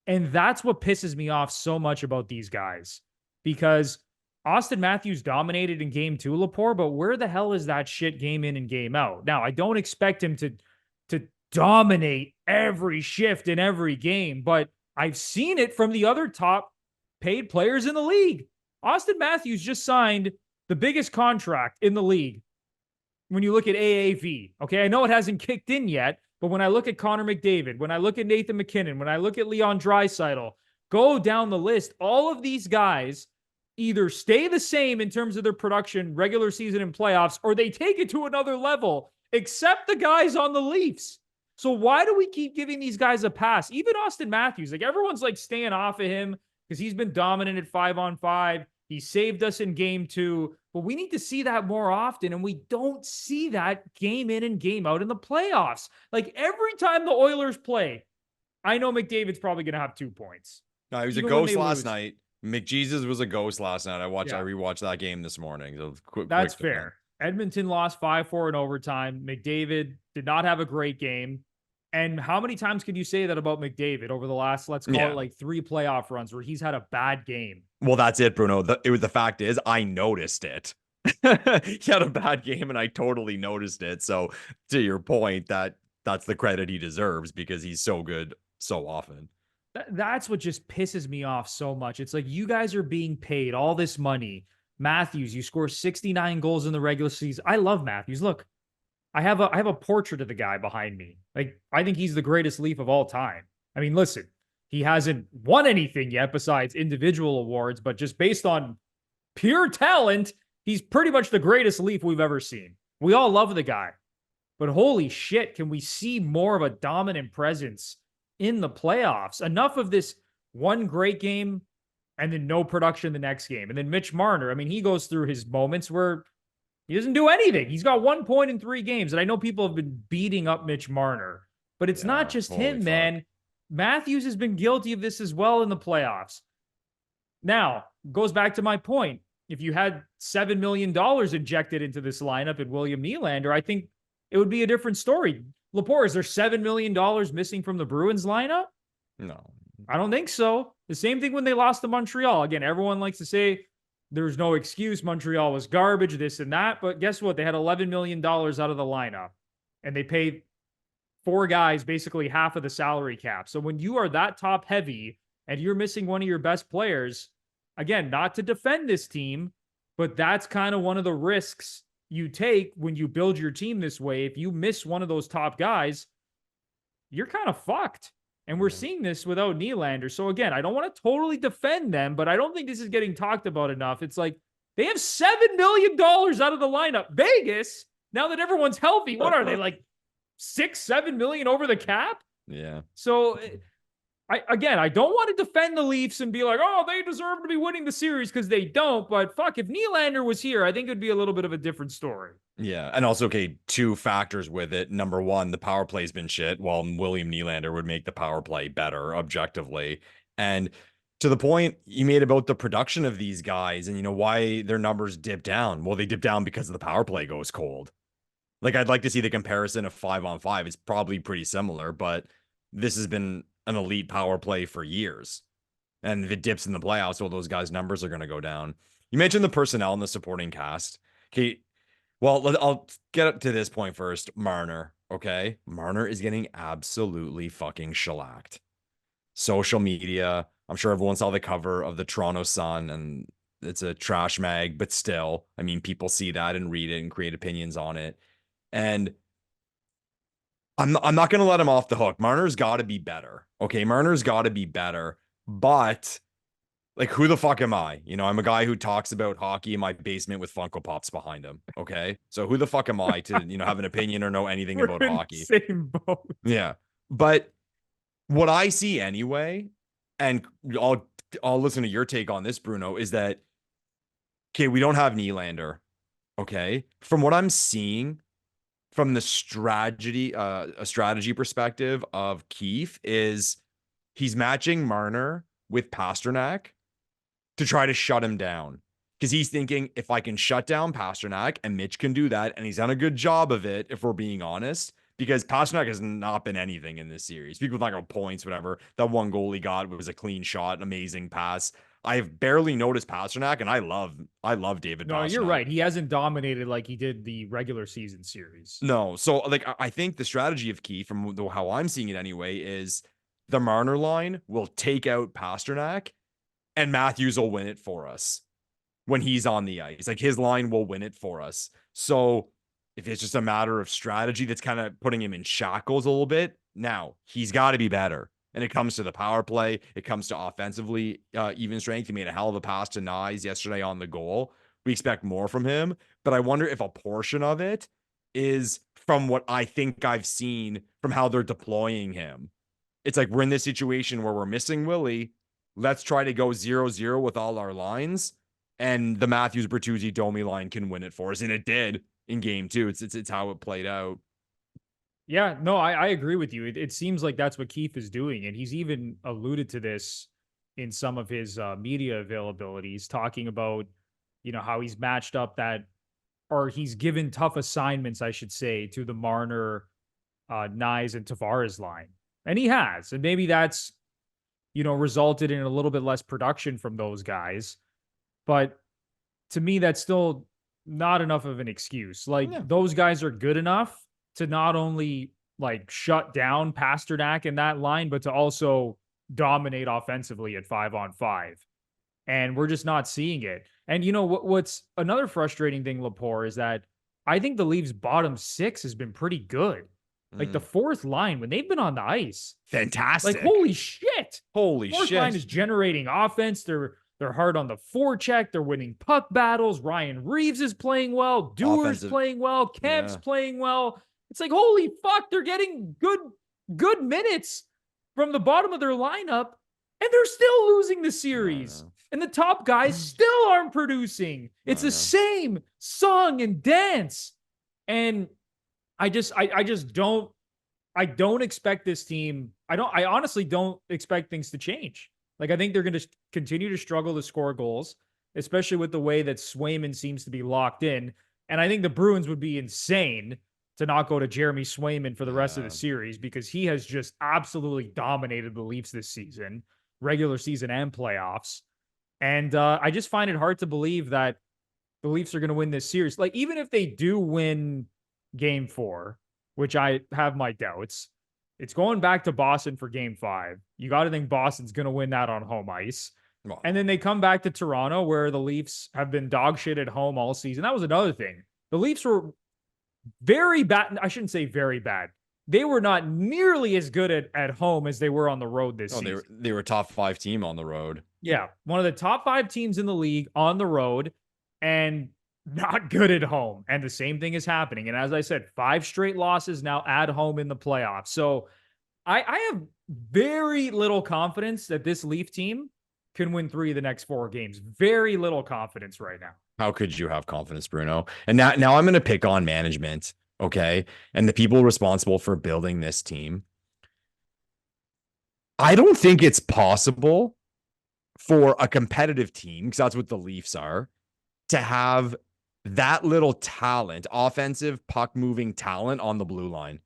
And that's what pisses me off so much about these guys, because Auston Matthews dominated in game 2, Lepore, but where the hell is that shit game in and game out? Now, I don't expect him to dominate every shift in every game, but I've seen it from the other top paid players in the league. Austin Matthews just signed the biggest contract in the league when you look at AAV. Okay, I know it hasn't kicked in yet, but when I look at Connor McDavid, when I look at Nathan McKinnon, when I look at Leon Draisaitl, go down the list, all of these guys either stay the same in terms of their production, regular season and playoffs, or they take it to another level, except the guys on the Leafs. So why do we keep giving these guys a pass? Even Austin Matthews, like everyone's like staying off of him because he's been dominant at 5-on-5. He saved us in game 2, but we need to see that more often. And we don't see that game in and game out in the playoffs. Like every time the Oilers play, I know McDavid's probably going to have 2 points. No, he was a ghost last night. McJesus was a ghost last night. I rewatched that game this morning. So that's fair. Edmonton lost 5-4 in overtime. McDavid did not have a great game. And how many times could you say that about McDavid over the last, let's call it like 3 playoff runs where he's had a bad game? Well, that's it, Bruno. The fact is, I noticed it. He had a bad game, and I totally noticed it. So, to your point, that's the credit he deserves because he's so good so often. That's what just pisses me off so much. It's like you guys are being paid all this money. Matthews, you score 69 goals in the regular season. I love Matthews. Look, I have a portrait of the guy behind me. Like, I think he's the greatest Leaf of all time. I mean, listen, he hasn't won anything yet besides individual awards, but just based on pure talent, he's pretty much the greatest Leaf we've ever seen. We all love the guy. But holy shit, can we see more of a dominant presence in the playoffs? Enough of this one great game and then no production the next game. And then Mitch Marner, I mean, he goes through his moments where he doesn't do anything. He's got 1 point in 3 games. And I know people have been beating up Mitch Marner, but it's not just him, man. Matthews has been guilty of this as well in the playoffs. Now, goes back to my point. If you had $7 million injected into this lineup and William Nylander, I think it would be a different story. Lepore, is there $7 million missing from the Bruins lineup? No. I don't think so. The same thing when they lost to Montreal. Again, everyone likes to say there's no excuse. Montreal was garbage, this and that. But guess what? They had $11 million out of the lineup. And they paid 4 guys basically half of the salary cap. So when you are that top heavy and you're missing one of your best players, again, not to defend this team, but that's kind of one of the risks you take when you build your team this way. If you miss one of those top guys, you're kind of fucked. And we're seeing this without Nylander. So again, I don't want to totally defend them, but I don't think this is getting talked about enough. It's like they have $7 million out of the lineup. Vegas, now that everyone's healthy, what are they, like 6-7 million over the cap? Yeah. So I don't want to defend the Leafs and be like, oh, they deserve to be winning the series, because they don't. But fuck, if Nylander was here, I think it would be a little bit of a different story. Yeah. And also, okay, 2 factors with it. Number 1, the power play's been shit, while William Nylander would make the power play better objectively. And to the point you made about the production of these guys and, you know, why their numbers dip down. Well, they dip down because the power play goes cold. Like, I'd like to see the comparison of 5-on-5. It's probably pretty similar, but this has been an elite power play for years. And if it dips in the playoffs, well, those guys' numbers are going to go down. You mentioned the personnel in the supporting cast. Okay, well, I'll get up to this point first. Marner, okay? Marner is getting absolutely fucking shellacked. Social media, I'm sure everyone saw the cover of the Toronto Sun, and it's a trash mag, but still, I mean, people see that and read it and create opinions on it. And I'm not going to let him off the hook. Marner's got to be better. Okay, Marner's got to be better. But, like, who the fuck am I? You know, I'm a guy who talks about hockey in my basement with Funko Pops behind him. Okay, so who the fuck am I to, you know, have an opinion or know anything about hockey? Same boat. Yeah, but what I see anyway, and I'll listen to your take on this, Bruno, is that, okay, we don't have Nylander. Okay, from what I'm seeing, from the strategy perspective of Keefe, is he's matching Marner with Pasternak to try to shut him down. Because he's thinking, if I can shut down Pasternak, and Mitch can do that, and he's done a good job of it, if we're being honest, because Pasternak has not been anything in this series. People talk about points, whatever. That one goal he got was a clean shot, an amazing pass. I've barely noticed Pasternak, and I love David No, Pasternak. you're right. He hasn't dominated like he did the regular season series. No. So like I think the strategy of Keefe, from how I'm seeing it anyway, is the Marner line will take out Pasternak and Matthews will win it for us when he's on the ice. Like his line will win it for us. So if it's just a matter of strategy that's kind of putting him in shackles a little bit, now he's got to be better. And it comes to the power play. It comes to offensively even strength. He made a hell of a pass to Nyes yesterday on the goal. We expect more from him. But I wonder if a portion of it is from what I think I've seen from how they're deploying him. It's like we're in this situation where we're missing Willie. Let's try to go 0-0 with all our lines. And the Matthews, Bertuzzi, Domi line can win it for us. And it did in game 2. It's how it played out. Yeah, no, I agree with you. It seems like that's what Keefe is doing. And he's even alluded to this in some of his media availabilities, talking about, how he's matched up or he's given tough assignments, I should say, to the Marner, Nyes, and Tavares line. And he has. And maybe that's, resulted in a little bit less production from those guys. But to me, that's still not enough of an excuse. Like, those guys are good enough to not only like shut down Pasternak in that line, but to also dominate offensively at 5-on-5. And we're just not seeing it. And what's another frustrating thing, Lepore, is that I think the Leafs' bottom 6 has been pretty good. Like the fourth line, when they've been on the ice, fantastic. Like, holy shit. Holy fourth shit. Line is generating offense. They're hard on the forecheck. They're winning puck battles. Ryan Reeves is playing well. Dewar's playing well. Kemp's playing well. It's like, holy fuck, they're getting good minutes from the bottom of their lineup, and they're still losing the series. And the top guys still aren't producing. It's the same song and dance. And I don't expect this team. I honestly don't expect things to change. Like, I think they're going to continue to struggle to score goals, especially with the way that Swayman seems to be locked in. And I think the Bruins would be insane to not go to Jeremy Swayman for the rest of the series, because he has just absolutely dominated the Leafs this season, regular season and playoffs. And I just find it hard to believe that the Leafs are going to win this series. Like, even if they do win game 4, which I have my doubts, it's going back to Boston for game 5. You got to think Boston's going to win that on home ice. And then they come back to Toronto, where the Leafs have been dog shit at home all season. That was another thing. The Leafs were very bad. I shouldn't say very bad. They were not nearly as good at home as they were on the road this season. They were a top 5 team on the road. Yeah. One of the top 5 teams in the league on the road, and not good at home. And the same thing is happening. And as I said, 5 straight losses now at home in the playoffs. So I have very little confidence that this Leaf team can win 3 of the next 4 games. Very little confidence right now. How could you have confidence, Bruno? And now I'm going to pick on management, okay? And the people responsible for building this team. I don't think it's possible for a competitive team, because that's what the Leafs are, to have that little talent, offensive puck-moving talent on the blue line.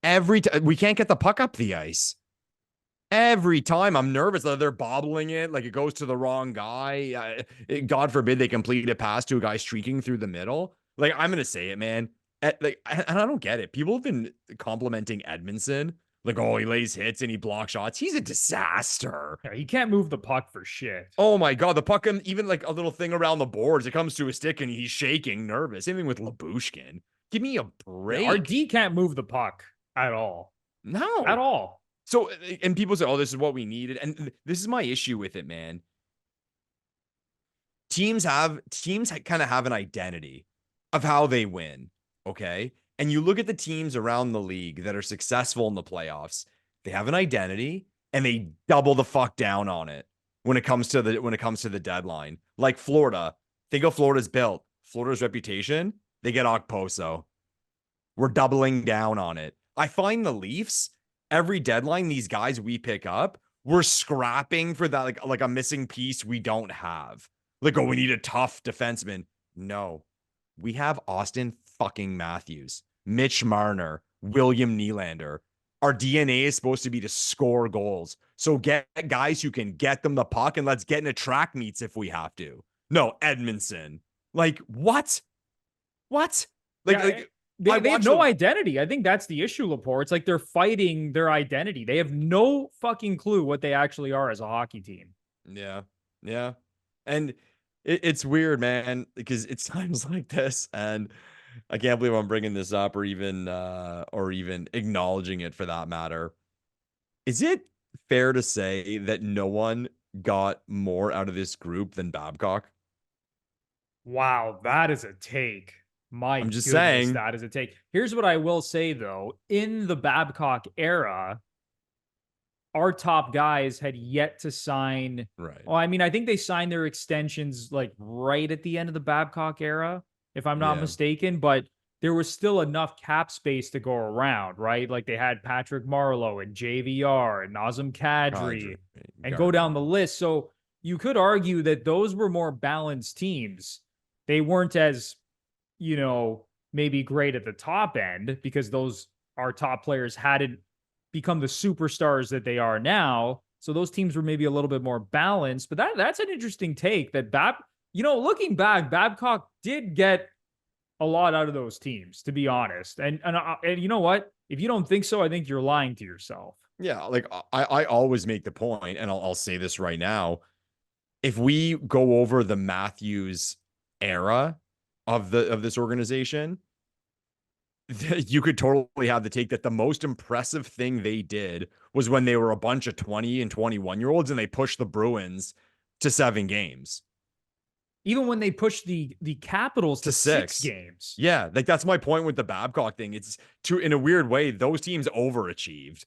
Every time we can't get the puck up the ice. Every time I'm nervous that they're bobbling it, like it goes to the wrong guy. God forbid they complete a pass to a guy streaking through the middle. Like, I'm gonna say it, man. And I don't get it. People have been complimenting Edmondson, like, oh, he lays hits and he blocks shots. He's a disaster. Yeah, he can't move the puck for shit. Oh my God, the puck, even like a little thing around the boards, it comes to a stick and he's shaking, nervous. Same thing with Labushkin. Give me a break. Our D can't move the puck at all. No, at all. So, and people say, oh, this is what we needed. And this is my issue with it, man. Teams kind of have an identity of how they win. Okay. And you look at the teams around the league that are successful in the playoffs, they have an identity and they double the fuck down on it when it comes to the deadline. Like Florida, think of Florida's built. Florida's reputation, they get Okposo. We're doubling down on it. I find the Leafs, every deadline, these guys we pick up, we're scrapping for that, like a missing piece we don't have. Like, oh, we need a tough defenseman. No, we have Austin fucking Matthews, Mitch Marner, William Nylander. Our DNA is supposed to be to score goals. So get guys who can get them the puck and let's get into track meets if we have to. No, Edmondson. Like, what? What? They have no identity. I think that's the issue, Lepore. It's like they're fighting their identity. They have no fucking clue what they actually are as a hockey team. Yeah. Yeah. And it's weird, man, because it's times like this. And I can't believe I'm bringing this up or even acknowledging it for that matter. Is it fair to say that no one got more out of this group than Babcock? Wow, that is a take. My I'm just goodness, saying. that is a take. Here's what I will say, though. In the Babcock era, our top guys had yet to sign. Right. Well, I mean, I think they signed their extensions like right at the end of the Babcock era, if I'm not mistaken, but there was still enough cap space to go around, right? Like they had Patrick Marleau and JVR and Nazem Kadri and go down the list. So you could argue that those were more balanced teams. They weren't as, maybe great at the top end because our top players hadn't become the superstars that they are now. So those teams were maybe a little bit more balanced, but that's an interesting take that looking back, Babcock did get a lot out of those teams, to be honest. And you know what? If you don't think so, I think you're lying to yourself. Yeah. Like I always make the point, and I'll say this right now. If we go over the Matthews era of this organization, you could totally have the take that the most impressive thing they did was when they were a bunch of 20 and 21-year-olds and they pushed the Bruins to 7 games. Even when they pushed the Capitals to 6 games. Yeah, like that's my point with the Babcock thing. It's in a weird way, those teams overachieved.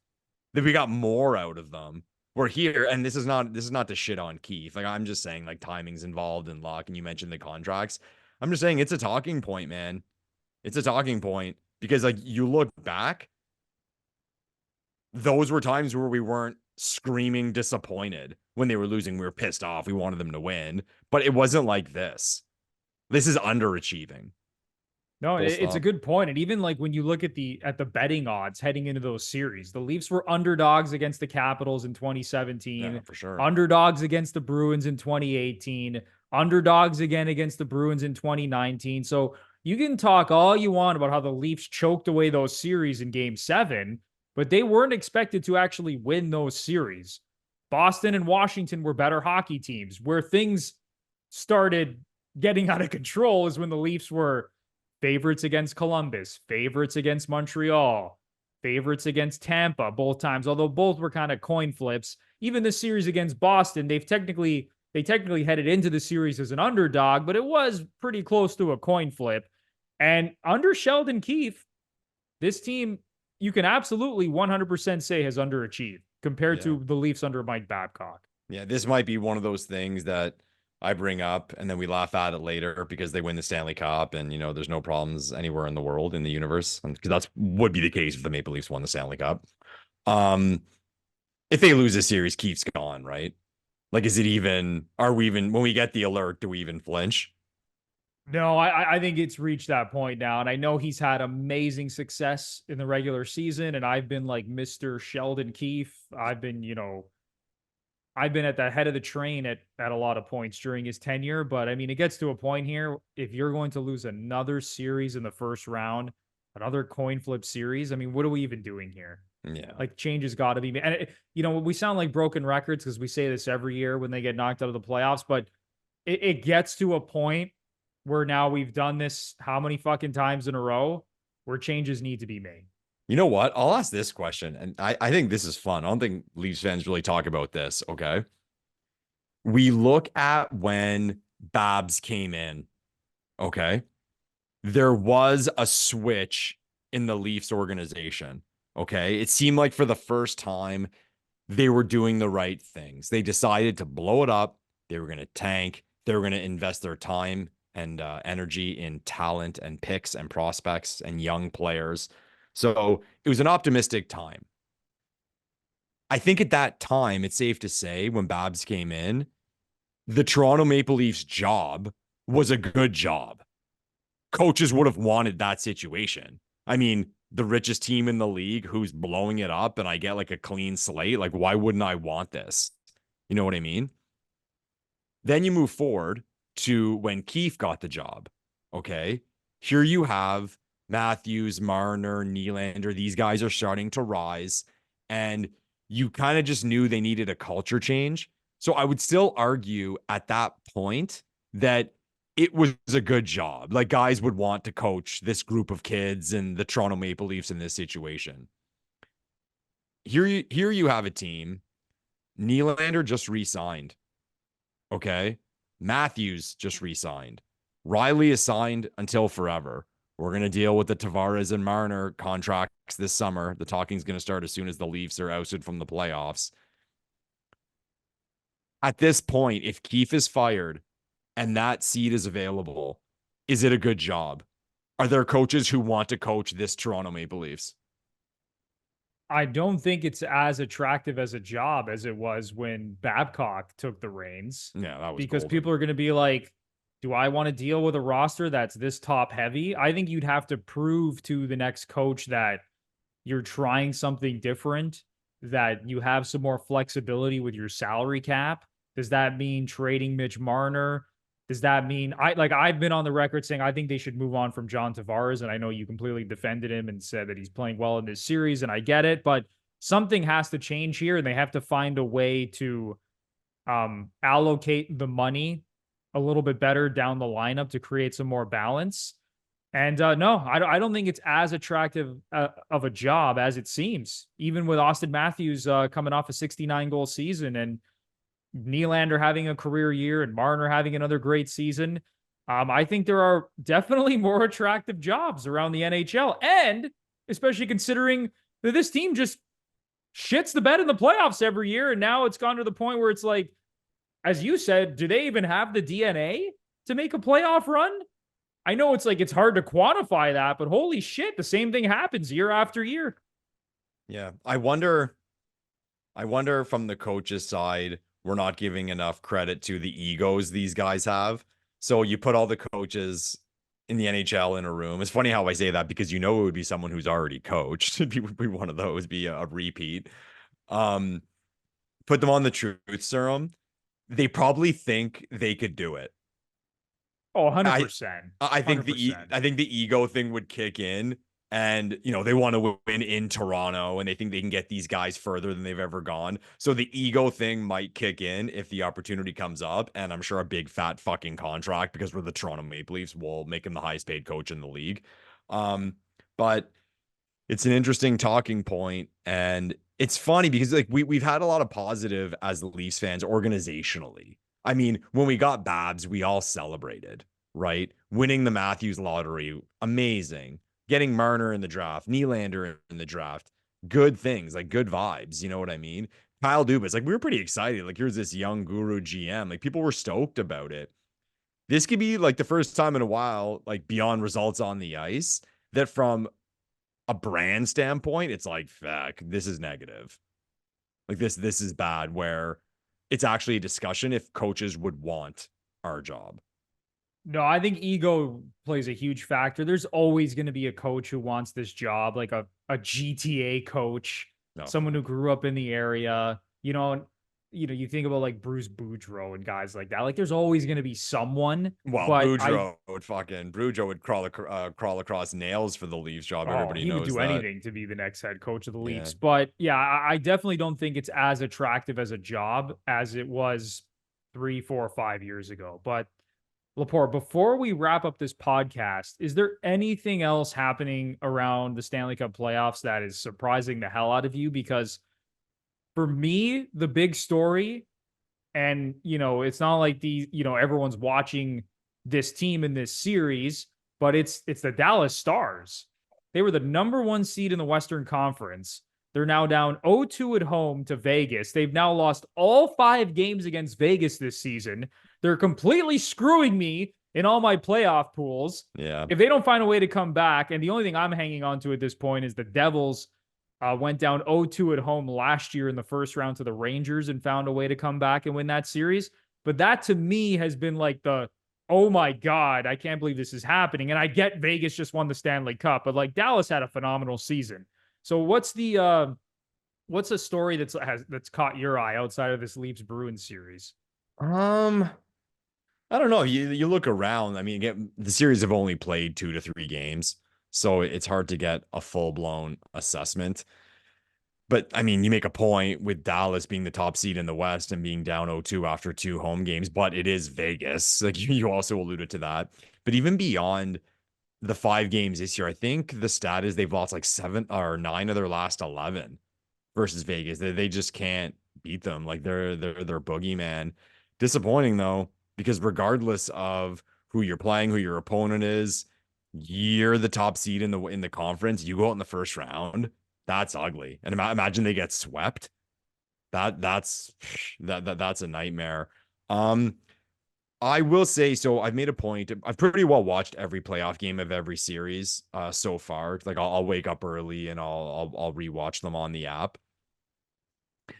That we got more out of them. We're here, and this is not to shit on Keefe. Like I'm just saying, like timing's involved in luck, and you mentioned the contracts. I'm just saying it's a talking point, man. It's a talking point because like you look back, those were times where we weren't screaming disappointed when they were losing. We were pissed off. We wanted them to win, but it wasn't like this. This is underachieving. No, it's a good point. And even like when you look at the betting odds heading into those series, the Leafs were underdogs against the Capitals in 2017, yeah, for sure. Underdogs against the Bruins in 2018, underdogs again against the Bruins in 2019. So you can talk all you want about how the Leafs choked away those series in Game 7, but they weren't expected to actually win those series. Boston and Washington were better hockey teams. Where things started getting out of control is when the Leafs were favorites against Columbus, favorites against Montreal, favorites against Tampa both times, although both were kind of coin flips. Even the series against Boston, they technically headed into the series as an underdog, but it was pretty close to a coin flip. And under Sheldon Keefe, this team, you can absolutely 100% say has underachieved compared to the Leafs under Mike Babcock. Yeah, this might be one of those things that I bring up and then we laugh at it later because they win the Stanley Cup and, there's no problems anywhere in the world, in the universe. Because that's would be the case if the Maple Leafs won the Stanley Cup. If they lose this series, Keefe's gone, right? Like, are we even, when we get the alert, do we even flinch? No, I think it's reached that point now. And I know he's had amazing success in the regular season. And I've been like Mr. Sheldon Keefe. I've been at the head of the train at a lot of points during his tenure. But I mean, it gets to a point here. If you're going to lose another series in the first round, another coin flip series, I mean, what are we even doing here? Yeah. Like change has got to be. And, we sound like broken records because we say this every year when they get knocked out of the playoffs. But it gets to a point where now we've done this how many fucking times in a row where changes need to be made. You know what? I'll ask this question, and I think this is fun. I don't think Leafs fans really talk about this, okay? We look at when Babs came in, okay? There was a switch in the Leafs organization, okay? It seemed like for the first time, they were doing the right things. They decided to blow it up. They were going to tank. They were going to invest their time and energy in talent and picks and prospects and young players. So it was an optimistic time. I think at that time, it's safe to say when Babs came in, the Toronto Maple Leafs job was a good job. Coaches would have wanted that situation. I mean, the richest team in the league who's blowing it up and I get like a clean slate, like why wouldn't I want this? You know what I mean? Then you move forward to when Keefe got the job. Okay. Here you have Matthews, Marner, Nylander. These guys are starting to rise. And you kind of just knew they needed a culture change. So I would still argue at that point that it was a good job. Like guys would want to coach this group of kids and the Toronto Maple Leafs in this situation. Here you have a team. Nylander just re-signed. Okay. Matthews just re-signed. Riley is signed until forever. We're going to deal with the Tavares and Marner contracts this summer. The talking's going to start as soon as the Leafs are ousted from the playoffs. At this point, if Keefe is fired and that seat is available, is it a good job? Are there coaches who want to coach this Toronto Maple Leafs? I don't think it's as attractive as a job as it was when Babcock took the reins. Yeah, that was because golden. people are going to be like, do I want to deal with a roster that's this top heavy? I think you'd have to prove to the next coach that you're trying something different, that you have some more flexibility with your salary cap. Does that mean trading Mitch Marner? Does that mean I've been on the record saying I think they should move on from John Tavares, and I know you completely defended him and said that he's playing well in this series, and I get it, but something has to change here, and they have to find a way to allocate the money a little bit better down the lineup to create some more balance. And no, I don't think it's as attractive of a job as it seems, even with Austin Matthews coming off a 69-goal season and Nylander having a career year and Marner having another great season. I think there are definitely more attractive jobs around the NHL, and especially considering that this team just shits the bed in the playoffs every year. And now it's gone to the point where it's like, as you said, do they even have the DNA to make a playoff run? I know it's like, it's hard to quantify that, but holy shit, the same thing happens year after year. Yeah. I wonder from the coach's side, we're not giving enough credit to the egos these guys have. So you put all the coaches in the NHL in a room. It's funny how I say that because it would be someone who's already coached. It'd be one of those, be a repeat. Put them on the truth serum. They probably think they could do it. Oh, 100%. I think the ego thing would kick in. And, they want to win in Toronto and they think they can get these guys further than they've ever gone. So the ego thing might kick in if the opportunity comes up. And I'm sure a big fat fucking contract, because we're the Toronto Maple Leafs, will make him the highest paid coach in the league. But it's an interesting talking point. And it's funny because we've had a lot of positive as the Leafs fans organizationally. I mean, when we got Babs, we all celebrated, right? Winning the Matthews lottery, amazing. Getting Marner in the draft, Nylander in the draft, good things, like good vibes. You know what I mean? Kyle Dubas, we were pretty excited. Here's this young guru GM. People were stoked about it. This could be the first time in a while, beyond results on the ice, that from a brand standpoint, it's fuck, this is negative. This is bad, where it's actually a discussion if coaches would want our job. No, I think ego plays a huge factor. There's always going to be a coach who wants this job, like a GTA coach, someone who grew up in the area. You think about Bruce Boudreau and guys like that. There's always going to be someone. Well, Boudreau would crawl across nails for the Leafs job. Everybody knows he would do that. anything to be the next head coach of the Leafs. Yeah. But yeah, I definitely don't think it's as attractive as a job as it was 3, 4, 5 years ago. But Lepore, before we wrap up this podcast, is there anything else happening around the Stanley Cup playoffs that is surprising the hell out of you? Because for me, the big story, and, it's not like everyone's watching this team in this series, but it's the Dallas Stars. They were the number 1 seed in the Western Conference. They're now down 0-2 at home to Vegas. They've now lost all 5 games against Vegas this season. They're completely screwing me in all my playoff pools. Yeah. If they don't find a way to come back, and the only thing I'm hanging on to at this point is the Devils went down 0-2 at home last year in the first round to the Rangers and found a way to come back and win that series. But that to me has been the oh my God, I can't believe this is happening. And I get Vegas just won the Stanley Cup, but like Dallas had a phenomenal season. So what's a story that's caught your eye outside of this Leafs Bruins series? Um, I don't know. You look around. I mean, again, the series have only played 2 to 3 games, so it's hard to get a full blown assessment. But I mean, you make a point with Dallas being the top seed in the West and being down 0-2 after 2 home games, but it is Vegas. Like you also alluded to that. But even beyond the 5 games this year, I think the stat is they've lost like 7 or 9 of their last 11 versus Vegas. They just can't beat them. Like they're boogeyman. Disappointing though, because regardless of who you're playing, who your opponent is, you're the top seed in the conference. You go out in the first round. That's ugly. And imagine they get swept. That's that's a nightmare. Um, I will say, so I've made a point. I've pretty well watched every playoff game of every series so far. Like I'll wake up early and I'll rewatch them on the app.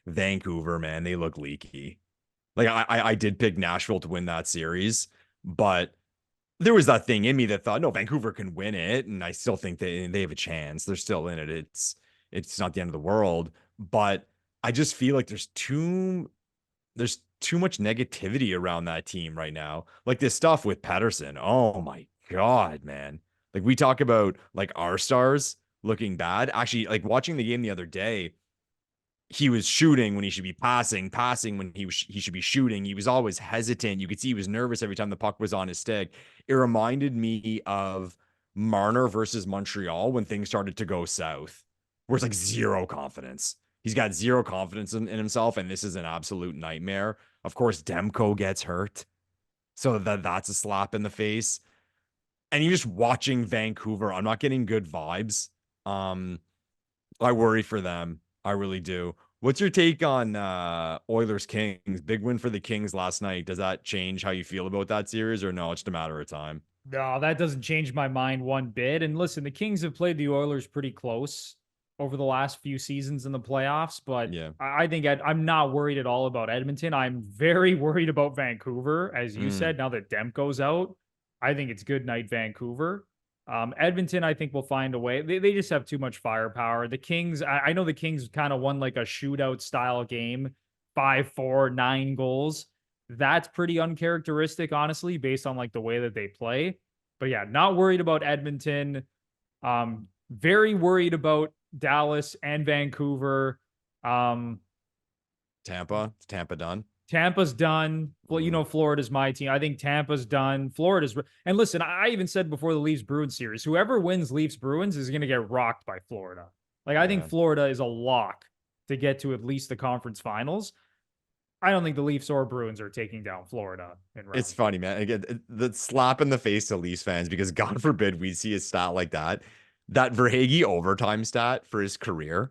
Vancouver, man, they look leaky. Like I did pick Nashville to win that series, but there was that thing in me that thought, no, Vancouver can win it, and I still think they have a chance. They're still in it. It's not the end of the world, but I just feel like there's too much negativity around that team right now. Like this stuff with Pettersson. Oh my God, man. Like we talk about like our stars looking bad. Actually, like watching the game the other day, he was shooting when he should be passing when he should be shooting. He was always hesitant. You could see he was nervous every time the puck was on his stick. It reminded me of Marner versus Montreal when things started to go south, where it's like zero confidence. He's got zero confidence in himself, and this is an absolute nightmare. Of course, Demko gets hurt, so that's a slap in the face. And you're just watching Vancouver. I'm not getting good vibes. I worry for them. I really do. What's your take on Oilers Kings? Big win for the Kings last night. Does that change how you feel about that series, or no? It's just a matter of time. No, that doesn't change my mind one bit. And listen, the Kings have played the Oilers pretty close over the last few seasons in the playoffs, but Yeah. I think I'm not worried at all about Edmonton. I'm very worried about Vancouver, as you said. Now that Demko's out, I think it's good night, Vancouver. Edmonton, I think will find a way. They just have too much firepower. The Kings, I know the Kings kind of won like a shootout style game, 5-4, 9 goals. That's pretty uncharacteristic, honestly, based on like the way that they play. But yeah, not worried about Edmonton. Very worried about Dallas and Vancouver. Tampa done. Tampa's done. Well, you know, Florida's my team. I think Tampa's done. And listen, I even said before the Leafs Bruins series, whoever wins Leafs Bruins is going to get rocked by Florida. Like, I think Florida is a lock to get to at least the conference finals. I don't think the Leafs or Bruins are taking down Florida. It's funny, man. Again, the slap in the face to Leafs fans, because God forbid we see a stat like that. That Verhaeghe overtime stat for his career.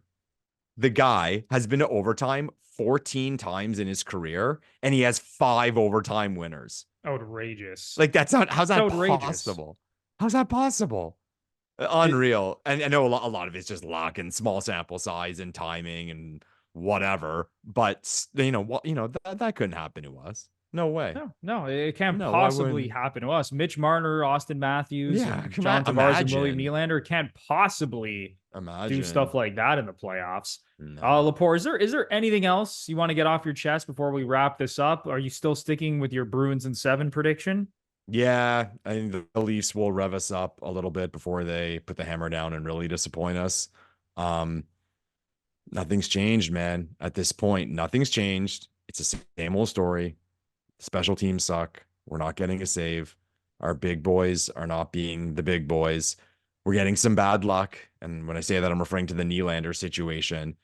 The guy has been to overtime 14 times in his career, and he has 5 overtime winners. Outrageous. Like how's that possible? How's that possible? Unreal. And I know a lot of it's just luck and small sample size and timing and whatever, but that couldn't happen to us. No way. No, it can't possibly happen to us. Mitch Marner, Austin Matthews, John Tavares, and William Nylander can't possibly do stuff like that in the playoffs. No. Lepore, is there anything else you want to get off your chest before we wrap this up? Are you still sticking with your Bruins in 7 prediction? Yeah, I think the Leafs will rev us up a little bit before they put the hammer down and really disappoint us. Nothing's changed, man. At this point, nothing's changed. It's the same old story. Special teams suck. We're not getting a save. Our big boys are not being the big boys. We're getting some bad luck. And when I say that, I'm referring to the Nylander situation.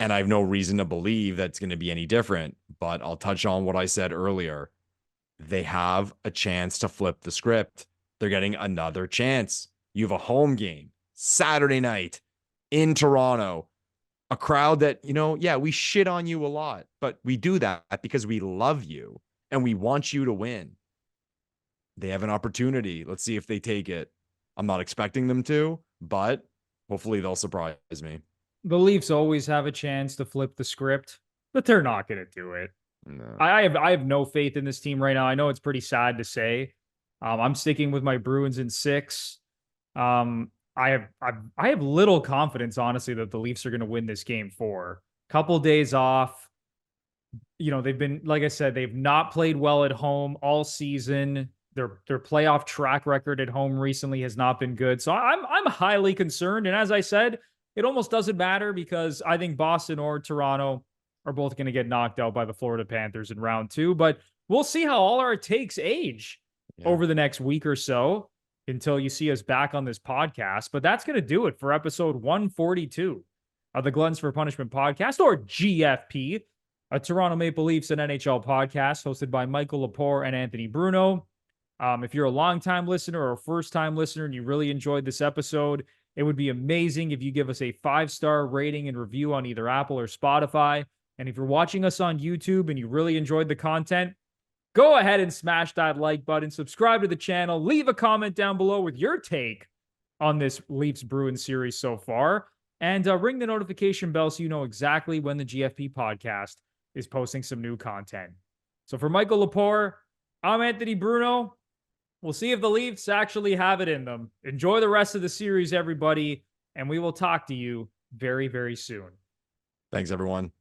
And I have no reason to believe that's going to be any different. But I'll touch on what I said earlier. They have a chance to flip the script. They're getting another chance. You have a home game Saturday night in Toronto. A crowd that, we shit on you a lot, but we do that because we love you and we want you to win. They have an opportunity. Let's see if they take it. I'm not expecting them to, but hopefully they'll surprise me. The Leafs always have a chance to flip the script, but they're not going to do it. No. I have no faith in this team right now. I know it's pretty sad to say. I'm sticking with my Bruins in 6. I have little confidence, honestly, that the Leafs are going to win this game 4. Couple days off. They've been, like I said, they've not played well at home all season. Their playoff track record at home recently has not been good. So I'm highly concerned. And as I said, it almost doesn't matter because I think Boston or Toronto are both going to get knocked out by the Florida Panthers in round 2. But we'll see how all our takes age over the next week or so until you see us back on this podcast. But that's going to do it for episode 142 of the Gluttons For Punishment Podcast, or GFP, a Toronto Maple Leafs and NHL podcast hosted by Michael Lepore and Anthony Bruno. If you're a longtime listener or a first-time listener and you really enjoyed this episode, it would be amazing if you give us a 5-star rating and review on either Apple or Spotify. And if you're watching us on YouTube and you really enjoyed the content, go ahead and smash that like button, subscribe to the channel, leave a comment down below with your take on this Leafs Bruins series so far, and ring the notification bell so you know exactly when the GFP podcast is posting some new content. So for Michael Lepore, I'm Anthony Bruno. We'll see if the Leafs actually have it in them. Enjoy the rest of the series, everybody, and we will talk to you very, very soon. Thanks, everyone.